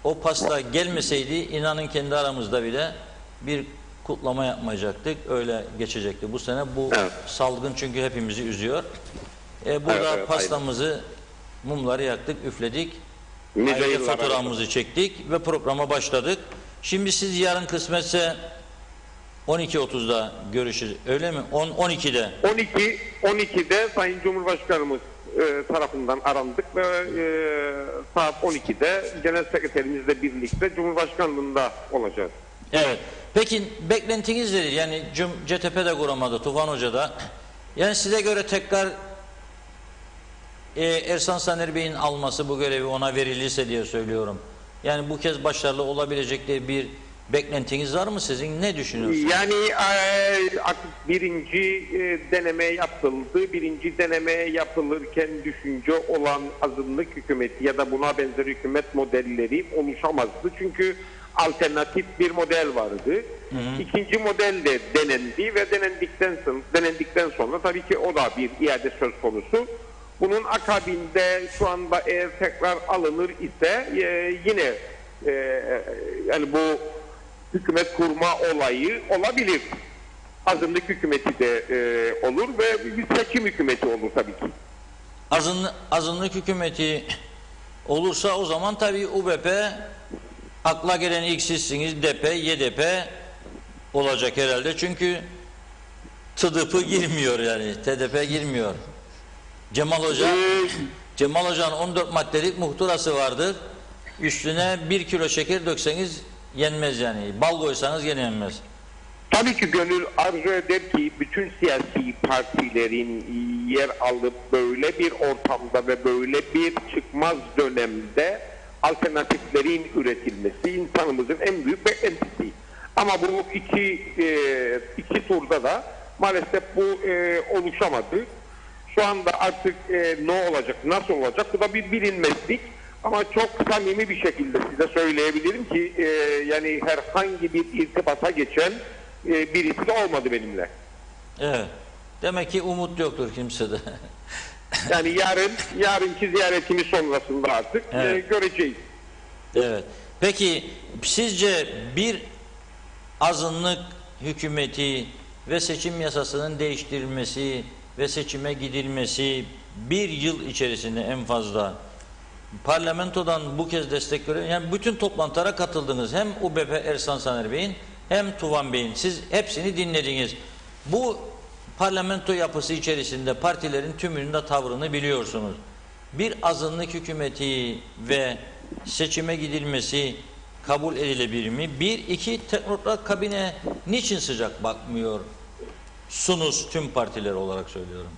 O pasta gelmeseydi inanın kendi aramızda bile bir kutlama yapmayacaktık. Öyle geçecekti bu sene. Bu salgın çünkü hepimizi üzüyor. Burada pastamızı, mumları yaktık, üfledik. Aile fotoğrafımızı çektik ve programa başladık. Şimdi siz yarın kısmetse 12.30'da görüşürüz. Öyle mi? 12'de. 12'de Sayın Cumhurbaşkanımız tarafından arandık ve saat 12'de Genel Sekreterimizle birlikte Cumhurbaşkanlığında olacağız. Evet. Peki beklentiniz nedir? Yani CTP de kuramadı, Tufan Hoca da. Yani size göre tekrar Ersan Saner Bey'in alması bu görevi ona verilirse diye söylüyorum. Yani bu kez başarılı olabilecek diye bir beklentiniz var mı sizin? Ne düşünüyorsunuz? Yani artık birinci deneme yapıldı. Birinci deneme yapılırken düşünce olan azınlık hükümeti ya da buna benzer hükümet modelleri oluşamazdı. Çünkü alternatif bir model vardı. İkinci model de denendi ve denendikten sonra tabii ki o da bir iade söz konusu. Bunun akabinde şu anda eğer tekrar alınır ise yine yani bu hükümet kurma olayı olabilir. Azınlık hükümeti de olur ve bir seçim hükümeti olur tabii ki. Azınlık hükümeti olursa o zaman tabii UBP akla gelen ilk sizsiniz, DP, YDP olacak herhalde. Çünkü TDP girmiyor yani, TDP girmiyor. Cemal Hoca'nın 14 maddelik muhtırası vardır. Üstüne 1 kilo şeker dökseniz yenmez yani. Bal koysanız gene yenmez. Tabii ki gönül arzu eder ki bütün siyasi partilerin yer alıp böyle bir ortamda ve böyle bir çıkmaz dönemde alternatiflerin üretilmesi insanımızın en büyük beklentisi. Ama bu iki turda da maalesef bu oluşamadı. Şu anda artık ne olacak, nasıl olacak bu da bir bilinmezlik. Ama çok samimi bir şekilde size söyleyebilirim ki yani herhangi bir irtibata geçen birisi de olmadı benimle. Evet. Demek ki umut yoktur kimsede. Yani yarınki ziyaretimiz sonrasında artık göreceğiz. Evet. Peki sizce bir azınlık hükümeti ve seçim yasasının değiştirilmesi ve seçime gidilmesi bir yıl içerisinde en fazla parlamentodan bu kez destek görüyor. Yani bütün toplantılara katıldınız. Hem UBP Ersan Saner Bey'in hem Tuvan Bey'in. Siz hepsini dinlediniz. Bu parlamento yapısı içerisinde partilerin tümünün de tavrını biliyorsunuz. Bir azınlık hükümeti ve seçime gidilmesi kabul edilebilir mi? Bir, iki, teknokrat kabine niçin sıcak bakmıyor? Sunuz tüm partiler olarak söylüyorum.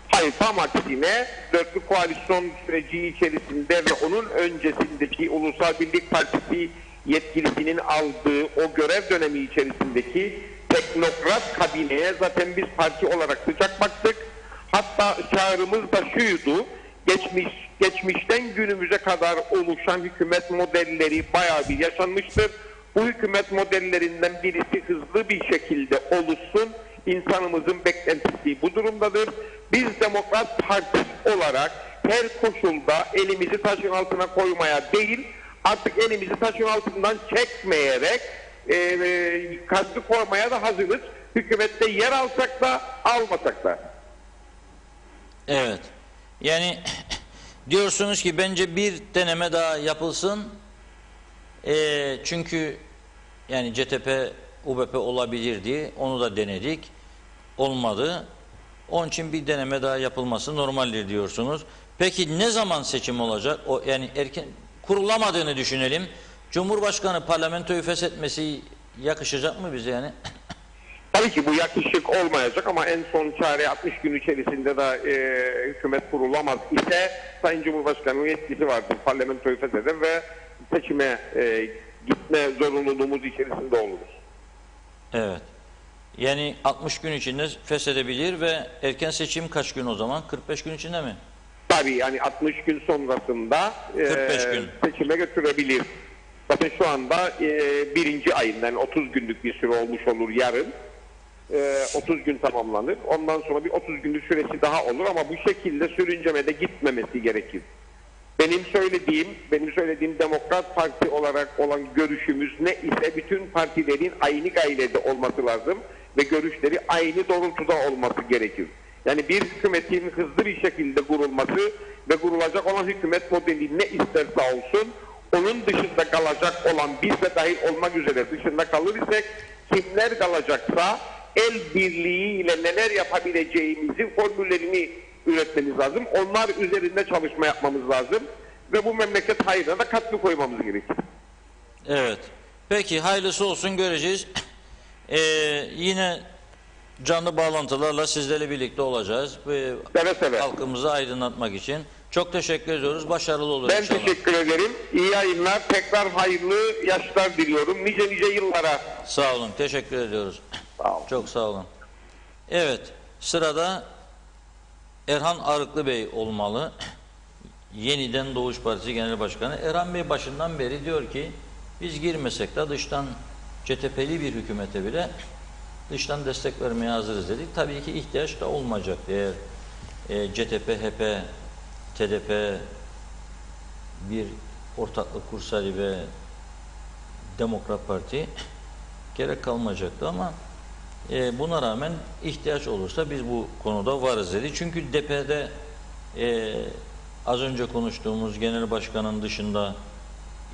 Hayır, tam aksine dörtlü koalisyon süreci içerisinde ve onun öncesindeki Ulusal Birlik Partisi yetkilisinin aldığı o görev dönemi içerisindeki teknokrat kabineye zaten biz parti olarak sıcak baktık. Hatta çağrımız da şuydu: geçmişten günümüze kadar oluşan hükümet modelleri bayağı bir yaşanmıştır. Bu hükümet modellerinden birisi hızlı bir şekilde oluşsun. İnsanımızın beklentisi bu durumdadır. Biz Demokrat Parti olarak her koşulda elimizi taşın altına koymaya değil, artık elimizi taşın altından çekmeyerek katkı koymaya da hazırız. Hükümette yer alsak da almasak da. Evet. Yani diyorsunuz ki bence bir deneme daha yapılsın. Çünkü yani CTP, UBP olabilirdi. Onu da denedik. Olmadı. Onun için bir deneme daha yapılması normaldir diyorsunuz. Peki ne zaman seçim olacak? O yani erken kurulamadığını düşünelim. Cumhurbaşkanı parlamentoyu feshetmesi yakışacak mı bize yani? Tabii ki bu yakışık olmayacak ama en son çare 60 gün içerisinde de hükümet kurulamaz ise Sayın Cumhurbaşkanı'nın yetkisi vardır. Parlamentoyu fesheder ve seçime gitme zorunluluğumuz içerisinde oluruz. Evet. Yani 60 gün içinde feshedebilir ve erken seçim kaç gün o zaman? 45 gün içinde mi? Tabii yani 60 gün sonrasında 45 gün. seçime götürebilir. Zaten şu anda birinci ayından 30 günlük bir süre olmuş olur yarın. 30 gün tamamlanır. Ondan sonra bir 30 günlük süresi daha olur ama bu şekilde sürüncemede gitmemesi gerekir. Benim söylediğim Demokrat Parti olarak olan görüşümüz ne ise bütün partilerin aynı gayrede olması lazım ve görüşleri aynı doğrultuda olması gerekir. Yani bir hükümetin hızlı bir şekilde kurulması ve kurulacak olan hükümet modeli ne isterse olsun, onun dışında kalacak olan, biz de dahil olmak üzere dışında kalır isek, kimler kalacaksa el birliğiyle neler yapabileceğimizin formüllerini üretmemiz lazım. Onlar üzerinde çalışma yapmamız lazım ve bu memleket hayrına da katkı koymamız gerekir. Evet. Peki hayırlısı olsun, göreceğiz. Yine canlı bağlantılarla sizlerle birlikte olacağız. Seve seve. Halkımızı aydınlatmak için. Çok teşekkür ediyoruz. Başarılı olur Ben inşallah. teşekkür ederim. İyi yayınlar. Tekrar hayırlı yaşlar diliyorum. Nice yıllara. Sağ olun. Teşekkür ediyoruz. Sağ olun. Çok sağ olun. Evet. Sırada Erhan Arıklı Bey olmalı. Yeniden Doğuş Partisi Genel Başkanı. Erhan Bey başından beri diyor ki biz girmesek de dıştan CTP'li bir hükümete bile dıştan destek vermeye hazırız dedik. Tabii ki ihtiyaç da olmayacak. Eğer CTP, HP, TDP bir ortaklık kursaydı ve Demokrat Parti gerek kalmayacaktı ama buna rağmen ihtiyaç olursa biz bu konuda varız dedi. Çünkü DP'de az önce konuştuğumuz genel başkanın dışında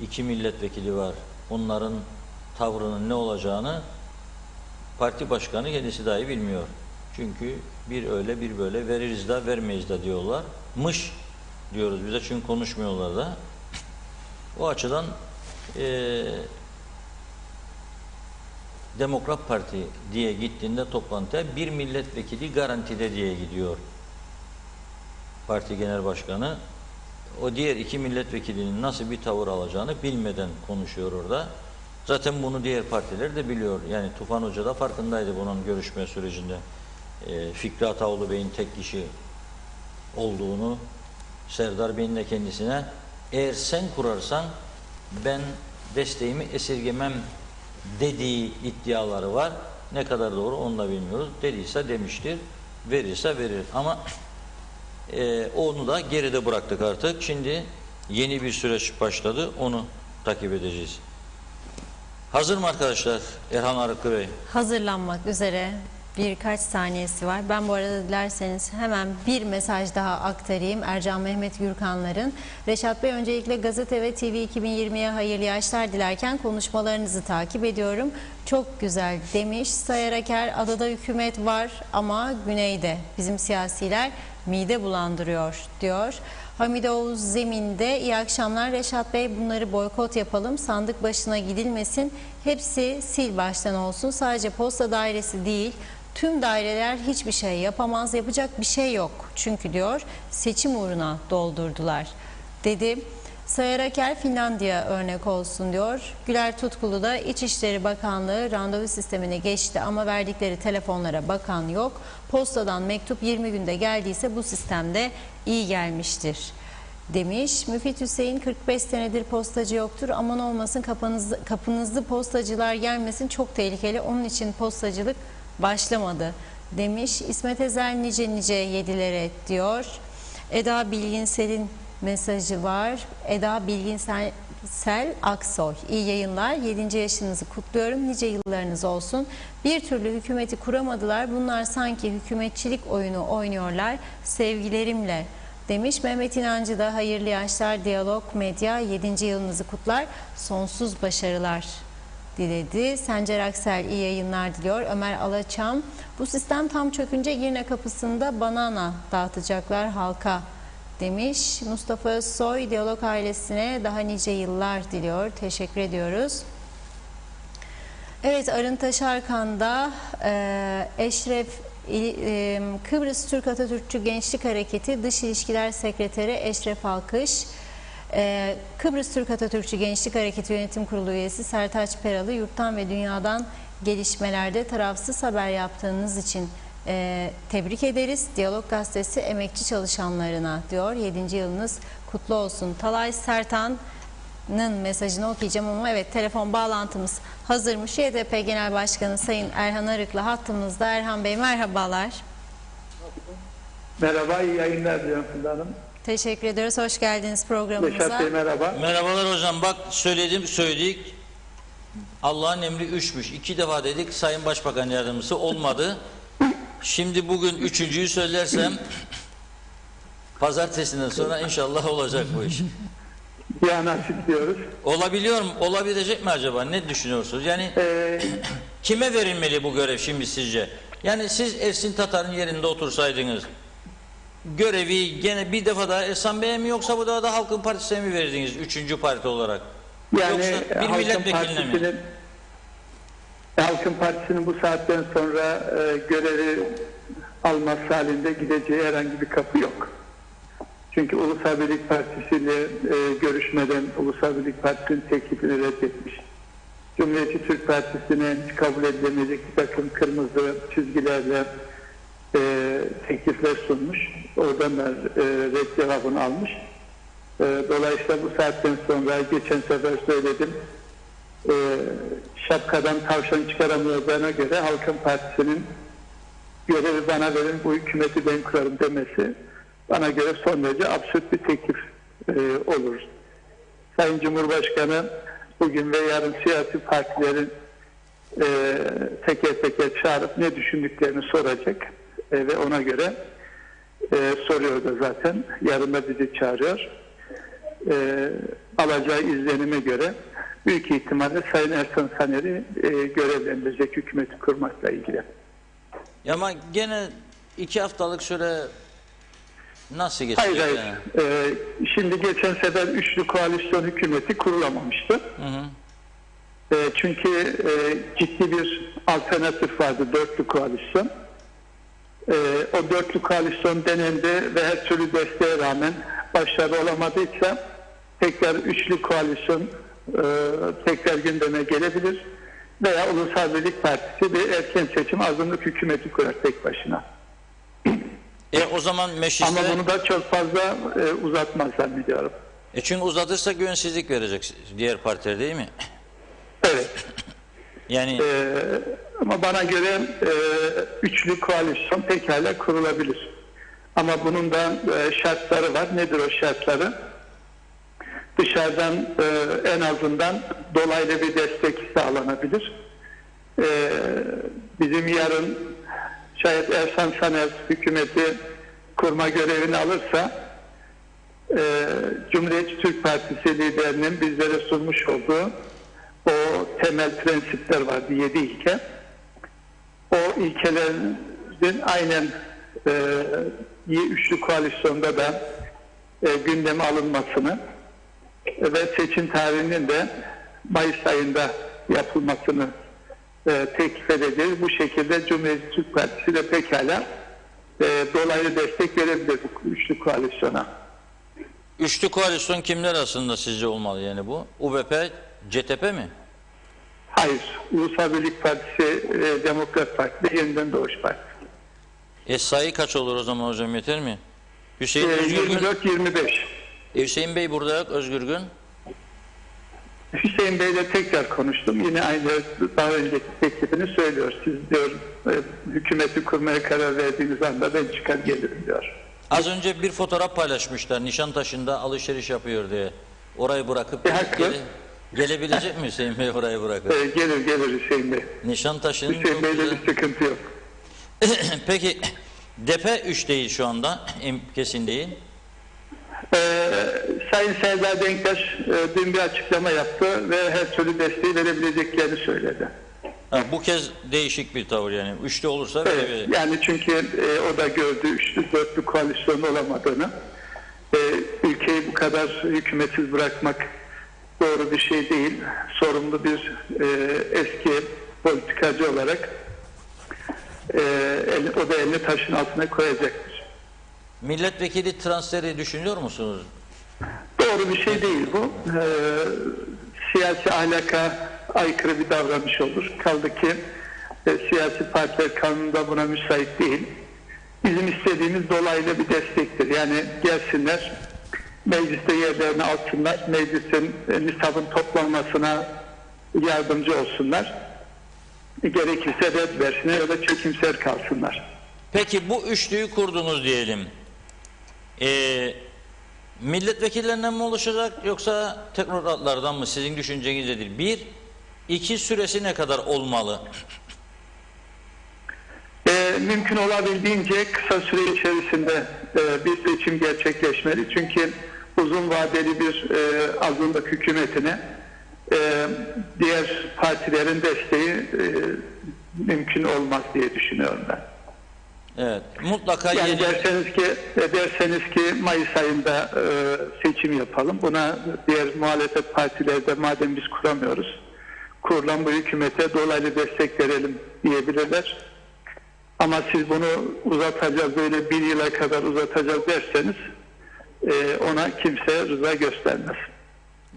2 milletvekili var. Onların tavrının ne olacağını parti başkanı kendisi dahi bilmiyor. Çünkü bir öyle bir böyle, veririz de vermeyiz de diyorlar. Mış diyoruz bize, çünkü konuşmuyorlar da. O açıdan Demokrat Parti diye gittiğinde toplantıya bir milletvekili garantide diye gidiyor parti genel başkanı. O diğer 2 milletvekilinin nasıl bir tavır alacağını bilmeden konuşuyor orada. Zaten bunu diğer partiler de biliyor. Yani Tufan Hoca da farkındaydı bunun görüşme sürecinde. Fikri Ataoğlu Bey'in tek kişi olduğunu, Serdar Bey'in de kendisine eğer sen kurarsan ben desteğimi esirgemem dediği iddiaları var. Ne kadar doğru onu da bilmiyoruz. Dediyse demiştir. Verirse verir. Ama onu da geride bıraktık artık. Şimdi yeni bir süreç başladı. Onu takip edeceğiz. Hazır mı arkadaşlar Erhan Arıklı Bey? Hazırlanmak üzere, birkaç saniyesi var. Ben bu arada dilerseniz hemen bir mesaj daha aktarayım. Ercan Mehmet Gürkanların. Reşat Bey, öncelikle Gazete ve TV 2020'ye hayırlı yaşlar dilerken konuşmalarınızı takip ediyorum. Çok güzel demiş. Sayar Aker, adada hükümet var ama güneyde bizim siyasiler mide bulandırıyor diyor. Hamide Oğuz Zemin'de iyi akşamlar Reşat Bey, bunları boykot yapalım, sandık başına gidilmesin, hepsi sil baştan olsun, sadece posta dairesi değil tüm daireler hiçbir şey yapamaz, yapacak bir şey yok çünkü diyor seçim uğruna doldurdular dedi. Sayar Aker, Finlandiya örnek olsun diyor. Güler Tutkulu da İçişleri Bakanlığı randevu sistemine geçti ama verdikleri telefonlara bakan yok. Postadan mektup 20 günde geldiyse bu sistemde iyi gelmiştir demiş. Müfit Hüseyin, 45 senedir postacı yoktur. Aman olmasın kapınızda postacılar gelmesin, çok tehlikeli. Onun için postacılık başlamadı demiş. İsmet Ezel nice yedilere diyor. Eda Bilginsel'in mesajı var. Eda Bilginsel Aksoy. İyi yayınlar. 7. yaşınızı kutluyorum. Nice yıllarınız olsun. Bir türlü hükümeti kuramadılar. Bunlar sanki hükümetçilik oyunu oynuyorlar. Sevgilerimle demiş. Mehmet İnancı da hayırlı yaşlar. Diyalog Medya 7. yılınızı kutlar. Sonsuz başarılar diledi. Sencer Aksel iyi yayınlar diliyor. Ömer Alaçam, bu sistem tam çökünce Girne kapısında banana dağıtacaklar halka demiş. Mustafa Özsoy, Diyalog ailesine daha nice yıllar diliyor. Teşekkür ediyoruz. Evet, Arın Taşarkan'da Kıbrıs Türk Atatürkçü Gençlik Hareketi Dış İlişkiler Sekreteri Eşref Alkış, Kıbrıs Türk Atatürkçü Gençlik Hareketi Yönetim Kurulu üyesi Sertaç Peralı, yurttan ve dünyadan gelişmelerde tarafsız haber yaptığınız için tebrik ederiz. Diyalog Gazetesi emekçi çalışanlarına diyor. 7. yılınız kutlu olsun. Talay Sertan, mesajını okuyacağım ama evet, telefon bağlantımız hazırmış. YDP Genel Başkanı Sayın Erhan Arık'la hattımızda. Erhan Bey merhabalar. Merhaba, iyi yayınlar diliyorum Funda Hanım. Teşekkür ediyoruz. Hoş geldiniz programımıza. Reşat Bey merhaba. Merhabalar hocam. Bak söyledik. Allah'ın emri üçmüş. 2 defa dedik Sayın Başbakan Yardımcısı olmadı. Şimdi bugün 3.'yü söylersem pazartesinden sonra inşallah olacak bu iş. Ya nasip diyoruz. Olabiliyor mu? Olabilecek mi acaba? Ne düşünüyorsunuz? Yani kime verilmeli bu görev şimdi sizce? Yani siz Ersin Tatar'ın yerinde otursaydınız görevi gene bir defa daha Ersan Bey'e mi, yoksa bu defa da Halkın Partisi'ne mi verdiniz 3. parti olarak? Yani Yoksa bir milletvekiline mi? Halkın Partisi'nin bu saatten sonra görevi alması halinde gideceği herhangi bir kapı yok. Çünkü Ulusal Birlik Partisi ile görüşmeden Ulusal Birlik Partisi'nin teklifini reddetmiş. Cumhuriyetçi Türk Partisi'ne hiç kabul edilemeyecek bir takım kırmızı çizgilerle teklifler sunmuş. Oradan da red cevabını almış. Dolayısıyla bu saatten sonra geçen sefer söyledim, şapkadan tavşan çıkaramayacağına göre Halkın Partisi'nin görevi bana verin, bu hükümeti ben kurarım demesi bana göre son derece absürt bir teklif olur. Sayın Cumhurbaşkanı bugün ve yarın siyasi partilerin teker teker çağırıp ne düşündüklerini soracak ve ona göre soruyor da zaten. Yarın da bizi çağırıyor. Alacağı izlenime göre büyük ihtimalle Sayın Ersan Saner'i görevlendirecek hükümeti kurmakla ilgili. Ama gene 2 haftalık süre nasıl geçecek? Hayır. Yani? Şimdi geçen sefer üçlü koalisyon hükümeti kurulamamıştı. Çünkü ciddi bir alternatif vardı, dörtlü koalisyon. O dörtlü koalisyon denendi ve her türlü desteğe rağmen başarılı olamadıysa tekrar üçlü koalisyon tekrar gündeme gelebilir veya Ulusal Birlik Partisi bir erken seçim azınlık hükümeti kurar tek başına. O zaman mecliste... Ama bunu da çok fazla uzatmaz zannediyorum. Çünkü uzatırsa güvensizlik verecek diğer partiler, değil mi? Evet. Yani ama bana göre üçlü koalisyon pekala kurulabilir. Ama bunun da şartları var. Nedir o şartları? Dışarıdan en azından dolaylı bir destek sağlanabilir. Bizim yarın şayet Ersan Saner hükümeti kurma görevini alırsa Cumhuriyetçi Türk Partisi liderinin bizlere sunmuş olduğu o temel prensipler vardı, 7 ilke. O ilkelerin aynen üçlü koalisyonda da gündeme alınmasını ve seçim tarihinin de Mayıs ayında yapılmasını teklif edeceğiz. Bu şekilde Cumhuriyetçi Türk Partisi de pekala dolaylı destek verebilir bu üçlü koalisyona. üçlü koalisyon kimler arasında sizce olmalı yani bu? UBP, CTP mi? Hayır. Ulusal Birlik Partisi, Demokrat Parti ve Yeniden Doğuş Partisi. Sayı kaç olur o zaman hocam, yeter mi? Hüseyin Özgürgün. 24-25. Hüseyin Bey burada yok, Özgürgün. Hüseyin Bey'le tekrar konuştum. Yine aynı daha önceki teklifini söylüyor. Siz diyor hükümeti kurmaya karar verdiğiniz anda ben çıkar gelirim diyor. Az önce bir fotoğraf paylaşmışlar. Nişantaşı'nda alışveriş yapıyor diye. Orayı bırakıp gelebilecek mi Hüseyin Bey orayı bırakıp? Gelir Hüseyin Bey. Nişantaşı'nın Hüseyin Bey'le bir sıkıntı yok. Peki DP 3 değil şu anda, kesin değil. Sayın Serdar Denktaş dün bir açıklama yaptı ve her türlü desteği verebileceklerini söyledi. Bu kez değişik bir tavır yani. Üçlü olursa Evet, yani çünkü o da gördü üçlü dörtlü koalisyon olamadığını. Ülkeyi bu kadar hükümetsiz bırakmak doğru bir şey değil. Sorumlu bir eski politikacı olarak o da elini taşın altına koyacaktır. Milletvekili transferi düşünüyor musunuz? Doğru bir şey değil bu. Siyasi ahlaka aykırı bir davranış olur. Kaldı ki siyasi partiler kanununda buna müsait değil. Bizim istediğimiz dolaylı bir destektir. Yani gelsinler, mecliste yerlerini alsınlar, meclisin nisabın toplanmasına yardımcı olsunlar. Gerekirse red versinler ya da çekimser kalsınlar. Peki bu üçlüyü kurdunuz diyelim. Milletvekillerinden mi oluşacak yoksa teknokratlardan mı? Sizin düşünceniz nedir? Bir, iki süresi ne kadar olmalı? Mümkün olabildiğince kısa süre içerisinde bir seçim gerçekleşmeli. Çünkü uzun vadeli bir azınlık hükümetine diğer partilerin desteği mümkün olmaz diye düşünüyorum ben. Evet, mutlaka Yani yeni... derseniz ki Mayıs ayında seçim yapalım. Buna diğer muhalefet partileri de madem biz kuramıyoruz, kurulan bu hükümete dolaylı destek verelim diyebilirler. Ama siz bunu uzatacağız, böyle bir yıla kadar uzatacağız derseniz ona kimse rıza göstermez.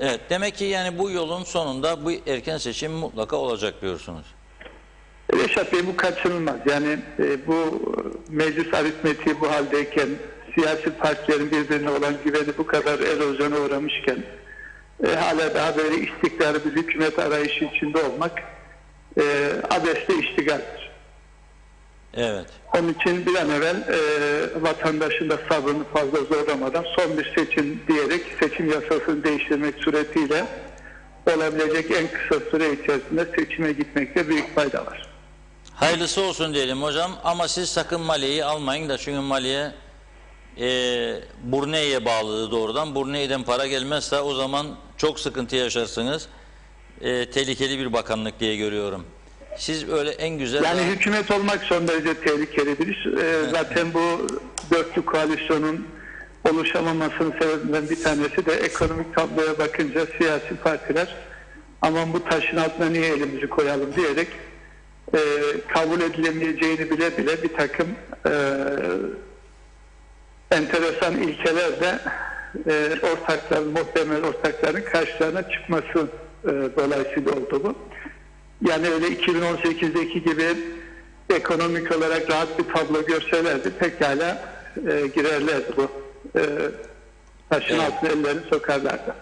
Evet, demek ki yani bu yolun sonunda bu erken seçim mutlaka olacak diyorsunuz. Reşat Bey, bu kaçınılmaz. Yani bu meclis aritmetiği bu haldeyken, siyasi partilerin birbirine olan güveni bu kadar erozyona uğramışken, hala daha böyle istikrarlı bir hükümet arayışı içinde olmak abesle iştigaldir. Evet. Onun için bir an evvel vatandaşın da sabrını fazla zorlamadan son bir seçim diyerek seçim yasasını değiştirmek suretiyle olabilecek en kısa süre içerisinde seçime gitmekte büyük fayda var. Hayırlısı olsun diyelim hocam, ama siz sakın maliyeyi almayın da, çünkü maliye Burne'ye bağlı doğrudan. Burne'den para gelmezse o zaman çok sıkıntı yaşarsınız. Tehlikeli bir bakanlık diye görüyorum. Siz öyle en güzel... Yani hükümet olmak son derece tehlikeli bir iş. Zaten bu dörtlü koalisyonun oluşamamasının sebebinden bir tanesi de ekonomik tabloya bakınca siyasi partiler aman bu taşın altına niye elimizi koyalım diyerek kabul edilemeyeceğini bile bile bir takım enteresan ilkelerle muhtemel ortakların karşılarına çıkması dolayısıyla oldu bu. Yani öyle 2018'deki gibi ekonomik olarak rahat bir tablo görselerdi pekala girerlerdi bu taşın altına ellerini sokarlardı.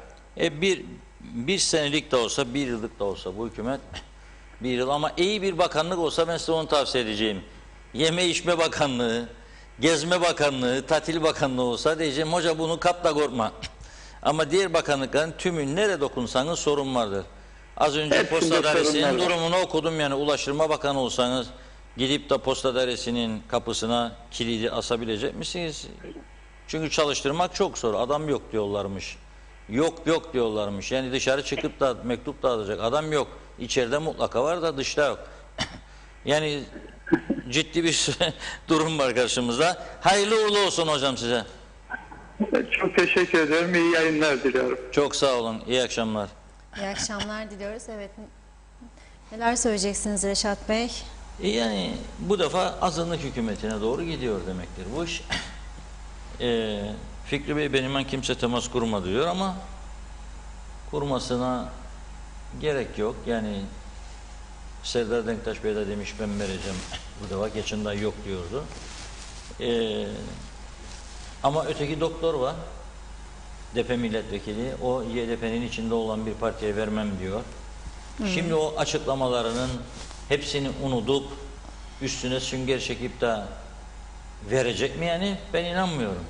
Bir senelik de olsa, bir yıllık da olsa bu hükümet, bir yıl, ama iyi bir bakanlık olsa ben size onu tavsiye edeceğim. Yeme içme bakanlığı, gezme bakanlığı, tatil bakanlığı olsa diyeceğim hoca bunu kap da korkma. Ama diğer bakanlıkların tümü nereye dokunsanız sorun vardır. Az önce Hepsinde Posta Dairesi'nin sorunlar var. durumunu okudum. Yani Ulaştırma Bakanı olsanız gidip de Posta Dairesi'nin kapısına kilidi asabilecek misiniz? Çünkü çalıştırmak çok zor. Adam yok diyorlarmış. Yok diyorlarmış. Yani dışarı çıkıp da mektup dağıtacak adam yok. İçeride mutlaka var da dışta yok. Yani ciddi bir durum var karşımızda. Hayırlı uğurlu olsun hocam size. Çok teşekkür ederim. İyi yayınlar diliyorum. Çok sağ olun. İyi akşamlar. İyi akşamlar diliyoruz. Evet. Neler söyleyeceksiniz Reşat Bey? Yani bu defa azınlık hükümetine doğru gidiyor demektir bu iş. Fikri Bey benimle kimse temas kurma diyor ama kurmasına gerek yok. Yani Serdar Denktaş Bey de demiş ben vereceğim. Bu defa geçen daha yok diyordu. Ama öteki doktor var. DP milletvekili. O YDP'nin içinde olan bir partiye vermem diyor. Şimdi o açıklamalarının hepsini unutup üstüne sünger çekip de verecek mi yani? Ben inanmıyorum.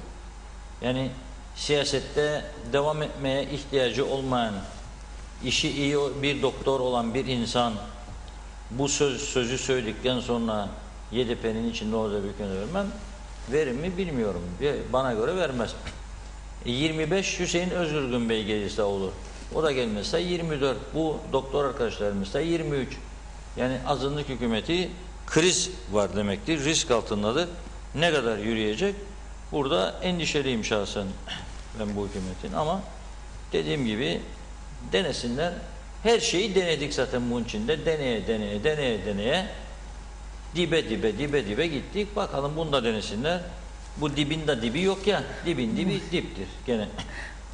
Yani siyasette devam etmeye ihtiyacı olmayan, işi iyi bir doktor olan bir insan bu sözü söyledikten sonra YDP'nin içinde olacak bir hükümete vermem. Verir mi bilmiyorum. Bana göre vermez. 25 Hüseyin Özgürgün Bey gelirse olur. O da gelmezse 24. Bu doktor arkadaşlarımız da 23. Yani azınlık hükümeti kriz var demektir. Risk altındadır. Ne kadar yürüyecek? Burada endişeliyim şahsen ben bu hükümetin, ama dediğim gibi denesinler. Her şeyi denedik zaten bunun içinde. Deneye dibe gittik. Bakalım bunu da denesinler. Bu dibin de dibi yok ya. Dibin dibi diptir gene.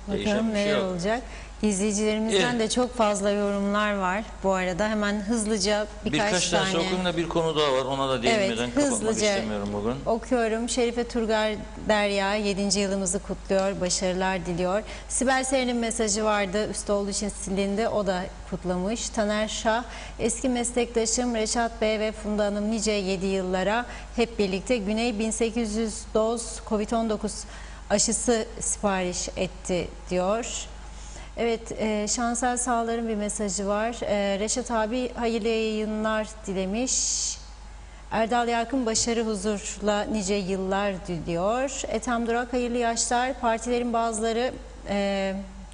Bakalım neler olacak. İzleyicilerimizden de çok fazla yorumlar var bu arada. Hemen hızlıca birkaç tane okuyun da bir konu daha var. Ona da değinmeden kapatmak istemiyorum bugün. Okuyorum. Şerife Turgar Derya 7. yılımızı kutluyor. Başarılar diliyor. Sibel Seren'in mesajı vardı. Üstü olduğu için silindi. O da kutlamış. Taner Şah, eski meslektaşım Reşat Bey ve Funda Hanım nice 7 yıllara hep birlikte Güney 1800 doz Covid-19 aşısı sipariş etti diyor. Evet, Şansel Sağlar'ın bir mesajı var. Reşat abi hayırlı yayınlar dilemiş. Erdal Yarkın başarı huzurla nice yıllar diliyor. Ethem Durak hayırlı yaşlar. Partilerin bazıları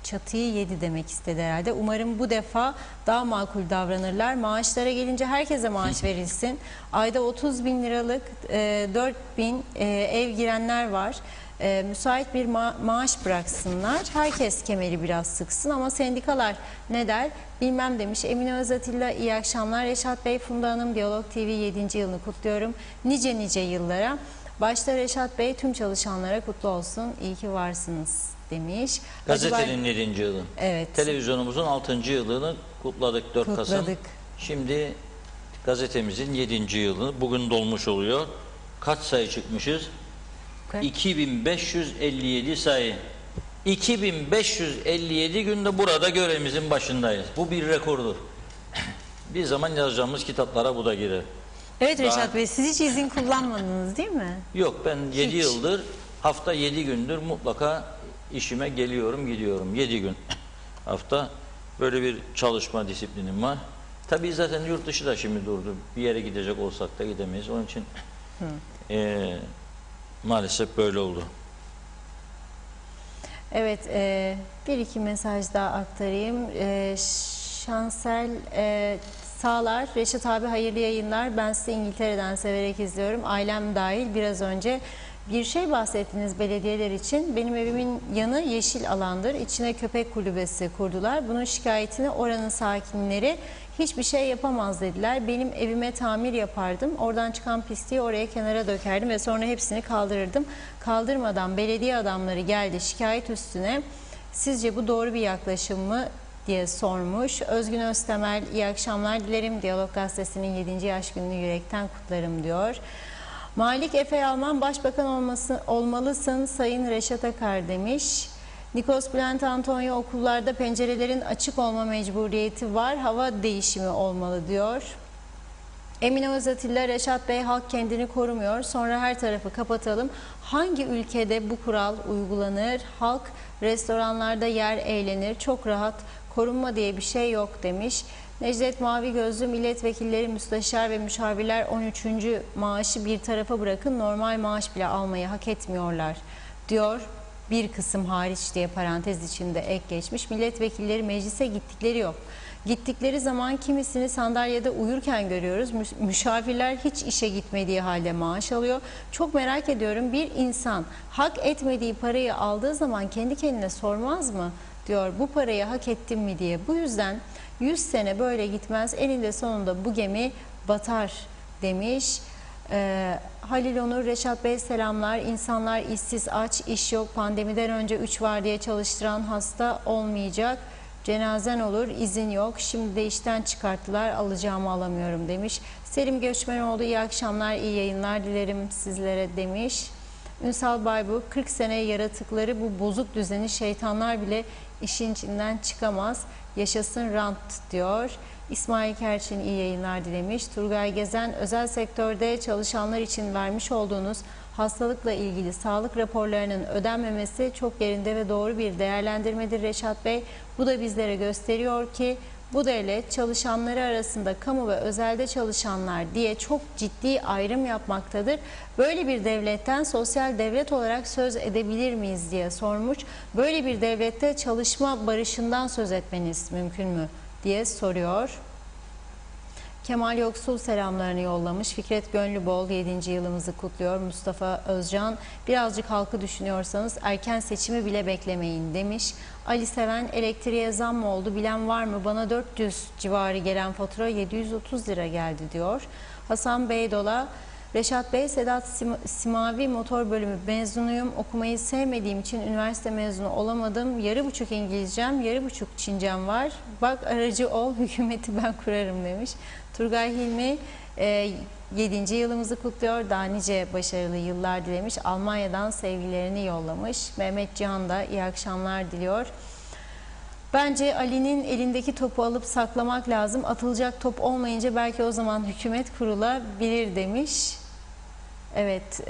çatıyı yedi demek istedi herhalde. Umarım bu defa daha makul davranırlar. Maaşlara gelince herkese maaş verilsin. Ayda 30 bin liralık 4 bin ev girenler var. Müsait bir maaş bıraksınlar. Herkes kemeri biraz sıksın ama sendikalar ne der bilmem demiş. Emine Özatilla iyi akşamlar. Reşat Bey, Funda Hanım, Diyalog TV 7. yılını kutluyorum. Nice nice yıllara. Başta Reşat Bey tüm çalışanlara kutlu olsun. İyi ki varsınız demiş. Gazetenin 7. yılı. Evet. Televizyonumuzun 6. yılını kutladık 4 Kasım. Şimdi gazetemizin 7. yılını bugün dolmuş oluyor. Kaç sayı çıkmışız? 2557 sayı. 2557 günde burada görevimizin başındayız. Bu bir rekordur. Bir zaman yazacağımız kitaplara bu da girer. Evet Reşat Bey, siz hiç izin kullanmadınız değil mi? Yok, ben 7 yıldır hafta 7 gündür mutlaka işime geliyorum gidiyorum. 7 gün hafta böyle bir çalışma disiplinim var. Tabii zaten yurt dışı da şimdi durdu. Bir yere gidecek olsak da gidemeyiz. Onun için maalesef böyle oldu. Evet, bir iki mesaj daha aktarayım. Şansel Sağlar, Reşat abi hayırlı yayınlar. Ben sizi İngiltere'den severek izliyorum. Ailem dahil. Biraz önce bir şey bahsettiniz belediyeler için. Benim evimin yanı yeşil alandır. İçine köpek kulübesi kurdular. Bunun şikayetini oranın sakinleri hiçbir şey yapamaz dediler. Benim evime tamir yapardım. Oradan çıkan pisliği oraya kenara dökerdim ve sonra hepsini kaldırırdım. Kaldırmadan belediye adamları geldi şikayet üstüne. Sizce bu doğru bir yaklaşım mı diye sormuş. Özgün Öztemel iyi akşamlar dilerim. Diyalog Gazetesi'nin 7. yaş gününü yürekten kutlarım diyor. Malik Efe Alman başbakan olmalısın Sayın Reşat Akar demiş. Nikos Bülent Antonio okullarda pencerelerin açık olma mecburiyeti var. Hava değişimi olmalı diyor. Emine Özatilla Reşat Bey halk kendini korumuyor. Sonra her tarafı kapatalım. Hangi ülkede bu kural uygulanır? Halk restoranlarda yer eğlenir. Çok rahat. Korunma diye bir şey yok demiş. Necdet Mavi Gözlü milletvekilleri, müsteşar ve müşavirler 13. maaşı bir tarafa bırakın normal maaş bile almayı hak etmiyorlar diyor. Bir kısım hariç diye parantez içinde ek geçmiş. Milletvekilleri meclise gittikleri yok. Gittikleri zaman kimisini sandalyede uyurken görüyoruz. Müşavirler hiç işe gitmediği halde maaş alıyor. Çok merak ediyorum, bir insan hak etmediği parayı aldığı zaman kendi kendine sormaz mı diyor, bu parayı hak ettim mi diye. Bu yüzden 100 sene böyle gitmez, eninde sonunda bu gemi batar demiş. Halil Onur, Reşat Bey selamlar. İnsanlar işsiz, aç, iş yok. Pandemiden önce 3 vardiya çalıştıran hasta olmayacak. Cenazen olur, izin yok. Şimdi de işten çıkarttılar, alacağımı alamıyorum demiş. Selim Göçmenoğlu iyi akşamlar, iyi yayınlar dilerim sizlere demiş. Ünsal Baybu, 40 sene yaratıkları bu bozuk düzeni şeytanlar bile işin içinden çıkamaz. Yaşasın rant diyor. İsmail Kerçin iyi yayınlar dilemiş. Turgay Gezen, özel sektörde çalışanlar için vermiş olduğunuz hastalıkla ilgili sağlık raporlarının ödenmemesi çok yerinde ve doğru bir değerlendirmedir Reşat Bey. Bu da bizlere gösteriyor ki bu devlet çalışanları arasında kamu ve özelde çalışanlar diye çok ciddi ayrım yapmaktadır. Böyle bir devletten sosyal devlet olarak söz edebilir miyiz diye sormuş. Böyle bir devlette çalışma barışından söz etmeniz mümkün mü diye soruyor. Kemal Yoksul selamlarını yollamış. Fikret Gönlübol 7. yılımızı kutluyor. Mustafa Özcan, birazcık halkı düşünüyorsanız erken seçimi bile beklemeyin demiş. Ali Seven, elektriğe zam mı oldu bilen var mı? Bana 400 civarı gelen fatura 730 lira geldi diyor. Hasan Beydola, Reşat Bey, Sedat Simavi Motor Bölümü mezunuyum. Okumayı sevmediğim için üniversite mezunu olamadım. Yarı buçuk İngilizcem, yarı buçuk Çincem var. Bak aracı ol, hükümeti ben kurarım demiş. Turgay Hilmi 7. yılımızı kutluyor. Daha nice başarılı yıllar dilemiş. Almanya'dan sevgilerini yollamış. Mehmet Cihan da iyi akşamlar diliyor. Bence Ali'nin elindeki topu alıp saklamak lazım. Atılacak top olmayınca belki o zaman hükümet kurulabilir demiş. Evet,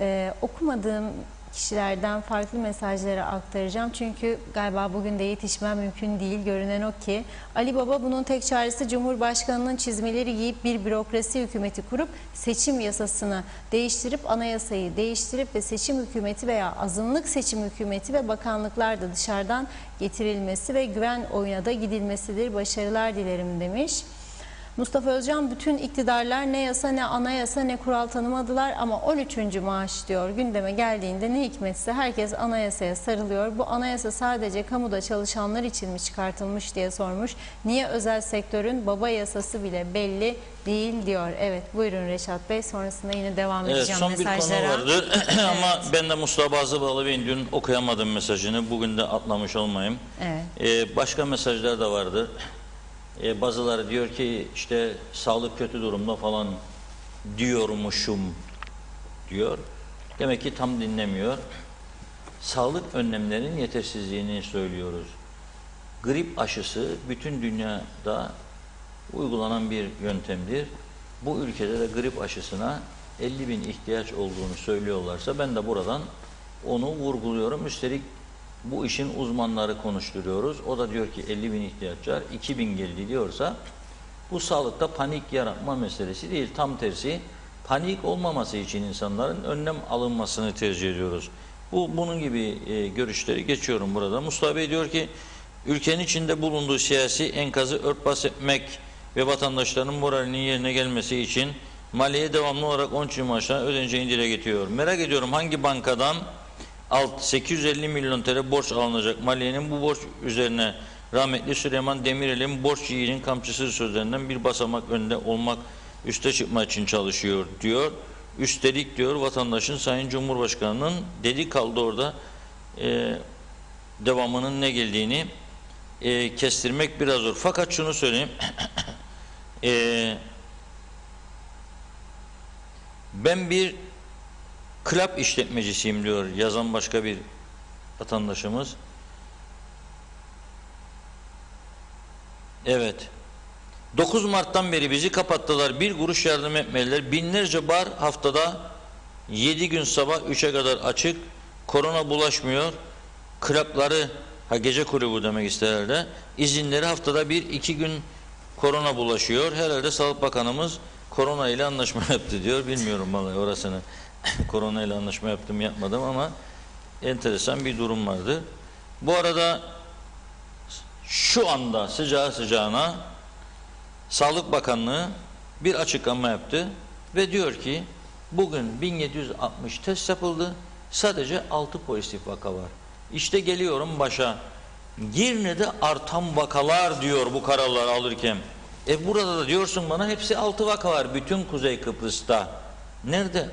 okumadığım kişilerden farklı mesajları aktaracağım. Çünkü galiba bugün de yetişmem mümkün değil. Görünen o ki Ali Baba bunun tek çaresi Cumhurbaşkanı'nın çizmeleri giyip bir bürokrasi hükümeti kurup seçim yasasını değiştirip anayasayı değiştirip ve seçim hükümeti veya azınlık seçim hükümeti ve bakanlıklar da dışarıdan getirilmesi ve güven oyuna da gidilmesidir. Başarılar dilerim demiş. Mustafa Özcan, bütün iktidarlar ne yasa ne anayasa ne kural tanımadılar ama 13. maaş diyor gündeme geldiğinde ne hikmetse herkes anayasaya sarılıyor. Bu anayasa sadece kamuda çalışanlar için mi çıkartılmış diye sormuş. Niye özel sektörün baba yasası bile belli değil diyor. Evet, buyurun Reşat Bey, sonrasında yine devam edeceğim son mesajlara. bir konu vardı ama ben de Mustafa Bazıbalı Bey'in dün okuyamadım mesajını. Bugün de atlamış olmayayım. Evet. Başka mesajlar da vardı. Bazıları diyor ki işte sağlık kötü durumda falan diyormuşum diyor. Demek ki tam dinlemiyor. Sağlık önlemlerinin yetersizliğini söylüyoruz. Grip aşısı bütün dünyada uygulanan bir yöntemdir. Bu ülkede de grip aşısına 50.000 ihtiyaç olduğunu söylüyorlarsa ben de buradan onu vurguluyorum. Üstelik bu işin uzmanları konuşturuyoruz. O da diyor ki 50.000 ihtiyaç var, 2.000 geldi diyorsa bu sağlıkta panik yaratma meselesi değil. Tam tersi, panik olmaması için insanların önlem alınmasını tercih ediyoruz. Bunun gibi görüşleri geçiyorum burada. Mustafa Bey diyor ki ülkenin içinde bulunduğu siyasi enkazı örtbas etmek ve vatandaşların moralinin yerine gelmesi için maliye devamlı olarak 13 maaşlarına ödeneceğini dile getiriyor. Merak ediyorum hangi bankadan 850 milyon TL borç alınacak? Maliyenin bu borç üzerine rahmetli Süleyman Demirel'in borç yiğidin kamçısı sözlerinden bir basamak önde olmak, üste çıkmak için çalışıyor diyor. Üstelik diyor vatandaşın Sayın Cumhurbaşkanı'nın dedi kaldı orada devamının ne geldiğini kestirmek biraz zor. Fakat şunu söyleyeyim. Ben bir club işletmecisiyim diyor yazan başka bir vatandaşımız. Evet. 9 Mart'tan beri bizi kapattılar. Bir kuruş yardım etmediler. Binlerce bar haftada 7 gün sabah 3'e kadar açık. Korona bulaşmıyor. Club'ları, gece kulübü demek isterler. İzinleri haftada 1-2 gün korona bulaşıyor. Herhalde Sağlık Bakanımız korona ile anlaşma yaptı diyor. Bilmiyorum vallahi orasını. Korona ile anlaşma yaptım yapmadım ama enteresan bir durum vardı. Bu arada şu anda sıcağı sıcağına Sağlık Bakanlığı bir açıklama yaptı ve diyor ki bugün 1760 test yapıldı. Sadece 6 pozitif vaka var. İşte geliyorum başa. Girne'de artan vakalar diyor bu kararları alırken. Burada da diyorsun bana hepsi 6 vaka var bütün Kuzey Kıbrıs'ta. Nerede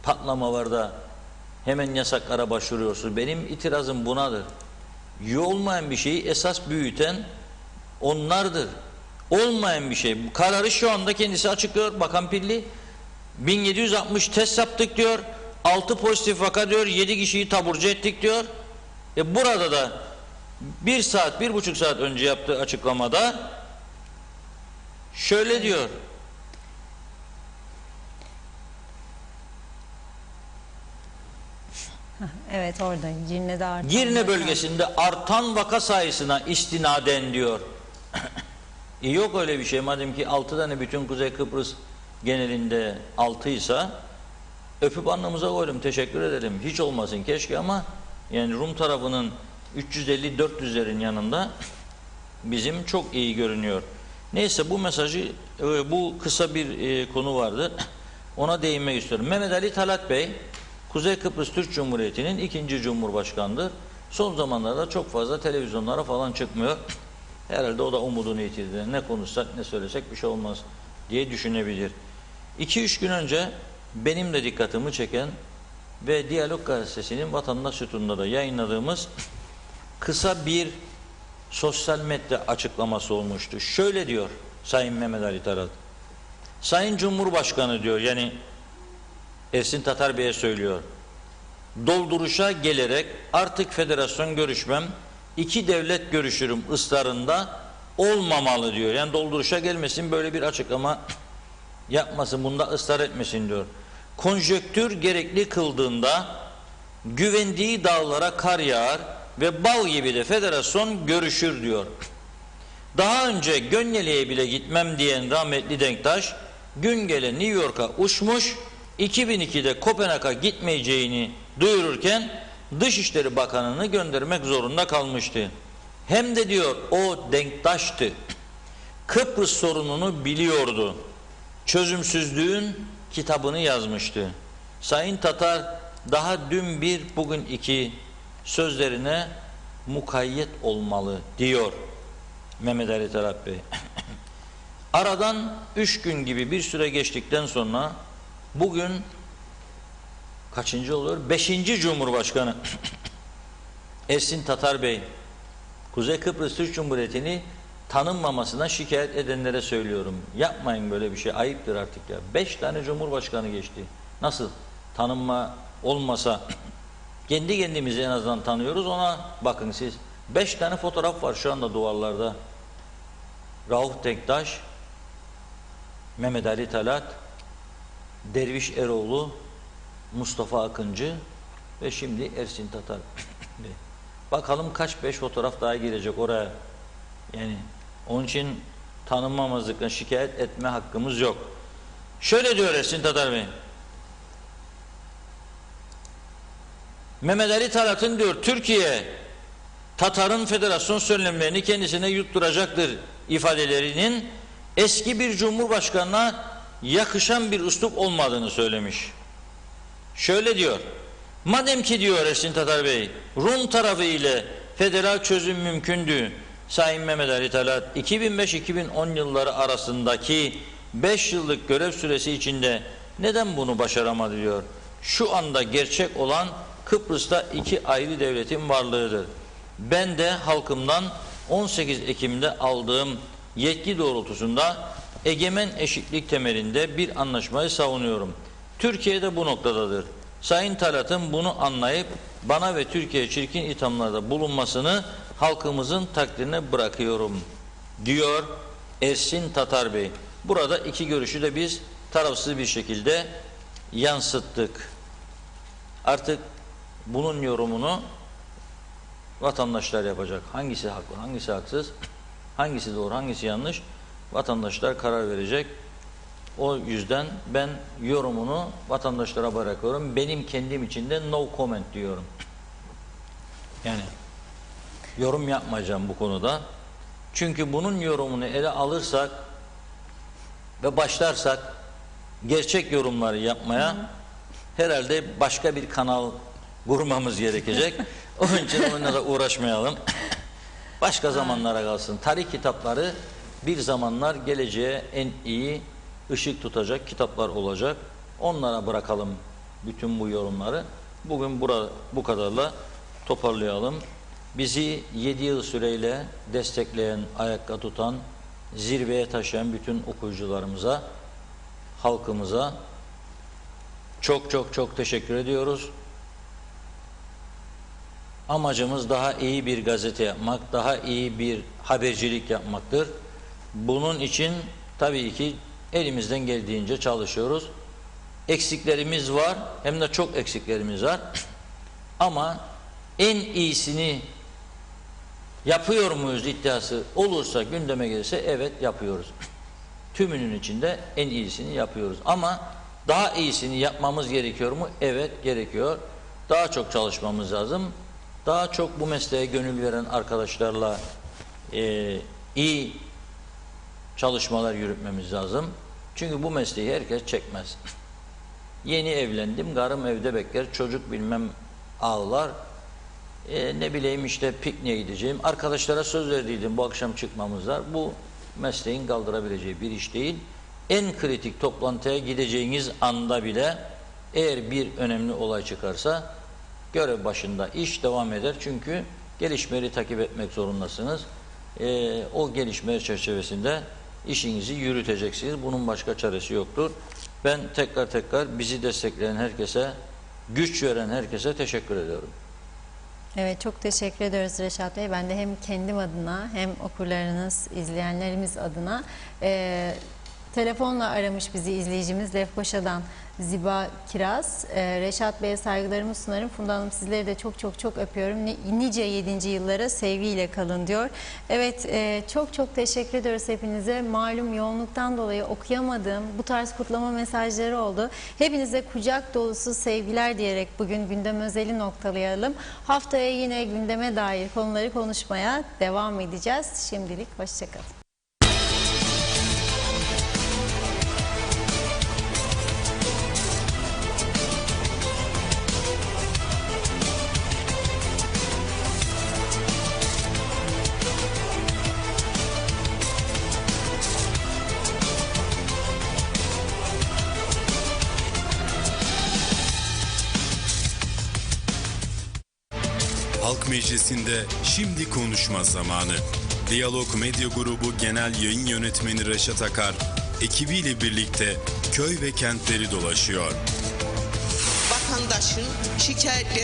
patlama var da hemen yasaklara başvuruyorsun? Benim itirazım bunadır. Olmayan bir şeyi esas büyüten onlardır. Olmayan bir şey. Bu kararı şu anda kendisi açıklıyor. Bakan Pilli 1760 test yaptık diyor. 6 pozitif vaka diyor. 7 kişiyi taburcu ettik diyor. Burada da 1 saat, 1,5 saat önce yaptığı açıklamada şöyle diyor. Evet, orada Girne'de artan Girne bölgesinde artan vaka sayısına istinaden diyor. Yok öyle bir şey. Madem ki 6 tane bütün Kuzey Kıbrıs genelinde 6 ise öpüp alnımıza koydum. Teşekkür ederim. Hiç olmasın keşke ama yani Rum tarafının 350-400'lerin yanında bizim çok iyi görünüyor. Neyse bu mesajı, bu kısa bir konu vardı. Ona değinmek istiyorum. Mehmet Ali Talat Bey Kuzey Kıbrıs Türk Cumhuriyeti'nin 2. Cumhurbaşkanıdır. Son zamanlarda çok fazla televizyonlara falan çıkmıyor. Herhalde o da umudunu yitirdi. Ne konuşsak ne söylesek bir şey olmaz diye düşünebilir. 2-3 gün önce benim de dikkatimi çeken ve Diyalog Gazetesi'nin Vatandaş Sütunu'nda da yayınladığımız kısa bir sosyal medya açıklaması olmuştu. Şöyle diyor Sayın Mehmet Ali Talat. Sayın Cumhurbaşkanı diyor, yani Ersin Tatar Bey'e söylüyor. Dolduruşa gelerek artık federasyon görüşmem, iki devlet görüşürüm ısrarında olmamalı diyor. Yani dolduruşa gelmesin, böyle bir açıklama yapmasın, bunda ısrar etmesin diyor. Konjöktür gerekli kıldığında güvendiği dağlara kar yağar ve bal gibi de federasyon görüşür diyor. Daha önce Gönyeli'ye bile gitmem diyen rahmetli Denktaş, gün gele New York'a uçmuş, 2002'de Kopenhag'a gitmeyeceğini duyururken Dışişleri Bakanı'nı göndermek zorunda kalmıştı. Hem de diyor o Denktaş'tı. Kıbrıs sorununu biliyordu. Çözümsüzlüğün kitabını yazmıştı. Sayın Tatar daha dün bir, bugün iki sözlerine mukayyet olmalı diyor Mehmet Ali Talat Bey. Aradan 3 gün gibi bir süre geçtikten sonra bugün kaçıncı oluyor? 5. Cumhurbaşkanı Ersin Tatar Bey, Kuzey Kıbrıs Türk Cumhuriyeti'ni tanınmamasına şikayet edenlere söylüyorum. Yapmayın böyle bir şey, ayıptır artık ya. 5 tane Cumhurbaşkanı geçti. Nasıl tanınma olmasa kendi kendimizi en azından tanıyoruz, ona bakın siz. 5 tane fotoğraf var şu anda duvarlarda. Rauf Denktaş, Mehmet Ali Talat, Derviş Eroğlu, Mustafa Akıncı ve şimdi Ersin Tatar. Bakalım kaç 5 fotoğraf daha girecek oraya. Yani onun için tanınmamazlıkla şikayet etme hakkımız yok. Şöyle diyor Ersin Tatar Bey. Mehmet Ali Talat'ın diyor Türkiye Tatar'ın federasyon söylemlerini kendisine yutturacaktır ifadelerinin eski bir cumhurbaşkanına yakışan bir üslup olmadığını söylemiş. Şöyle diyor. Madem ki diyor Ersin Tatar Bey, Rum tarafı ile federal çözüm mümkündü. Sayın Mehmet Ali Talat 2005-2010 yılları arasındaki 5 yıllık görev süresi içinde neden bunu başaramadı diyor. Şu anda gerçek olan Kıbrıs'ta 2 ayrı devletin varlığıdır. Ben de halkımdan 18 Ekim'de aldığım yetki doğrultusunda egemen eşitlik temelinde bir anlaşmayı savunuyorum. Türkiye de bu noktadadır. Sayın Talat'ın bunu anlayıp bana ve Türkiye'ye çirkin ithamlarda bulunmasını halkımızın takdirine bırakıyorum diyor Ersin Tatar Bey. Burada iki görüşü de biz tarafsız bir şekilde yansıttık. Artık bunun yorumunu vatandaşlar yapacak. Hangisi haklı, hangisi haksız, hangisi doğru, hangisi yanlış, vatandaşlar karar verecek. O yüzden ben yorumunu vatandaşlara bırakıyorum. Benim kendim için de no comment diyorum. Yani yorum yapmayacağım bu konuda. Çünkü bunun yorumunu ele alırsak ve başlarsak gerçek yorumları yapmaya herhalde başka bir kanal kurmamız gerekecek. Onun için onunla da uğraşmayalım. Başka zamanlara kalsın. Tarih kitapları bir zamanlar geleceğe en iyi ışık tutacak kitaplar olacak. Onlara bırakalım bütün bu yorumları. Bugün bu kadarla toparlayalım. Bizi 7 yıl süreyle destekleyen, ayakta tutan, zirveye taşıyan bütün okuyucularımıza, halkımıza çok çok çok teşekkür ediyoruz. Amacımız daha iyi bir gazete yapmak, daha iyi bir habercilik yapmaktır. Bunun için tabii ki elimizden geldiğince çalışıyoruz. Eksiklerimiz var, hem de çok eksiklerimiz var. Ama en iyisini yapıyor muyuz iddiası olursa, gündeme gelirse evet yapıyoruz. Tümünün içinde en iyisini yapıyoruz. Ama daha iyisini yapmamız gerekiyor mu? Evet gerekiyor. Daha çok çalışmamız lazım. Daha çok bu mesleğe gönül veren arkadaşlarla iyi çalışmalar yürütmemiz lazım. Çünkü bu mesleği herkes çekmez. Yeni evlendim, karım evde bekler, çocuk bilmem ağlar. Ne bileyim işte pikniğe gideceğim. Arkadaşlara söz verdiydim bu akşam çıkmamız var. Bu mesleğin kaldırabileceği bir iş değil. en kritik toplantıya gideceğiniz anda bile eğer bir önemli olay çıkarsa görev başında iş devam eder. Çünkü gelişmeleri takip etmek zorundasınız. O gelişmeler çerçevesinde işinizi yürüteceksiniz. Bunun başka çaresi yoktur. Ben tekrar bizi destekleyen herkese, güç veren herkese teşekkür ediyorum. Evet, çok teşekkür ediyoruz Reşat Bey. Ben de hem kendim adına hem okurlarınız, izleyenlerimiz adına telefonla aramış bizi izleyicimiz Lefkoşa'dan Ziba Kiraz. Reşat Bey'e saygılarımı sunarım. Funda Hanım, sizleri de çok öpüyorum. Nice 7. yıllara sevgiyle kalın diyor. Evet, çok teşekkür ediyoruz hepinize. Malum yoğunluktan dolayı okuyamadığım bu tarz kutlama mesajları oldu. Hepinize kucak dolusu sevgiler diyerek bugün gündem özeli noktalayalım. Haftaya yine gündeme dair konuları konuşmaya devam edeceğiz. Şimdilik hoşçakalın. Halk Meclisi'nde şimdi konuşma zamanı. Diyalog Medya Grubu Genel Yayın Yönetmeni Reşat Akar, ekibiyle birlikte köy ve kentleri dolaşıyor. Vatandaşın şikayetleri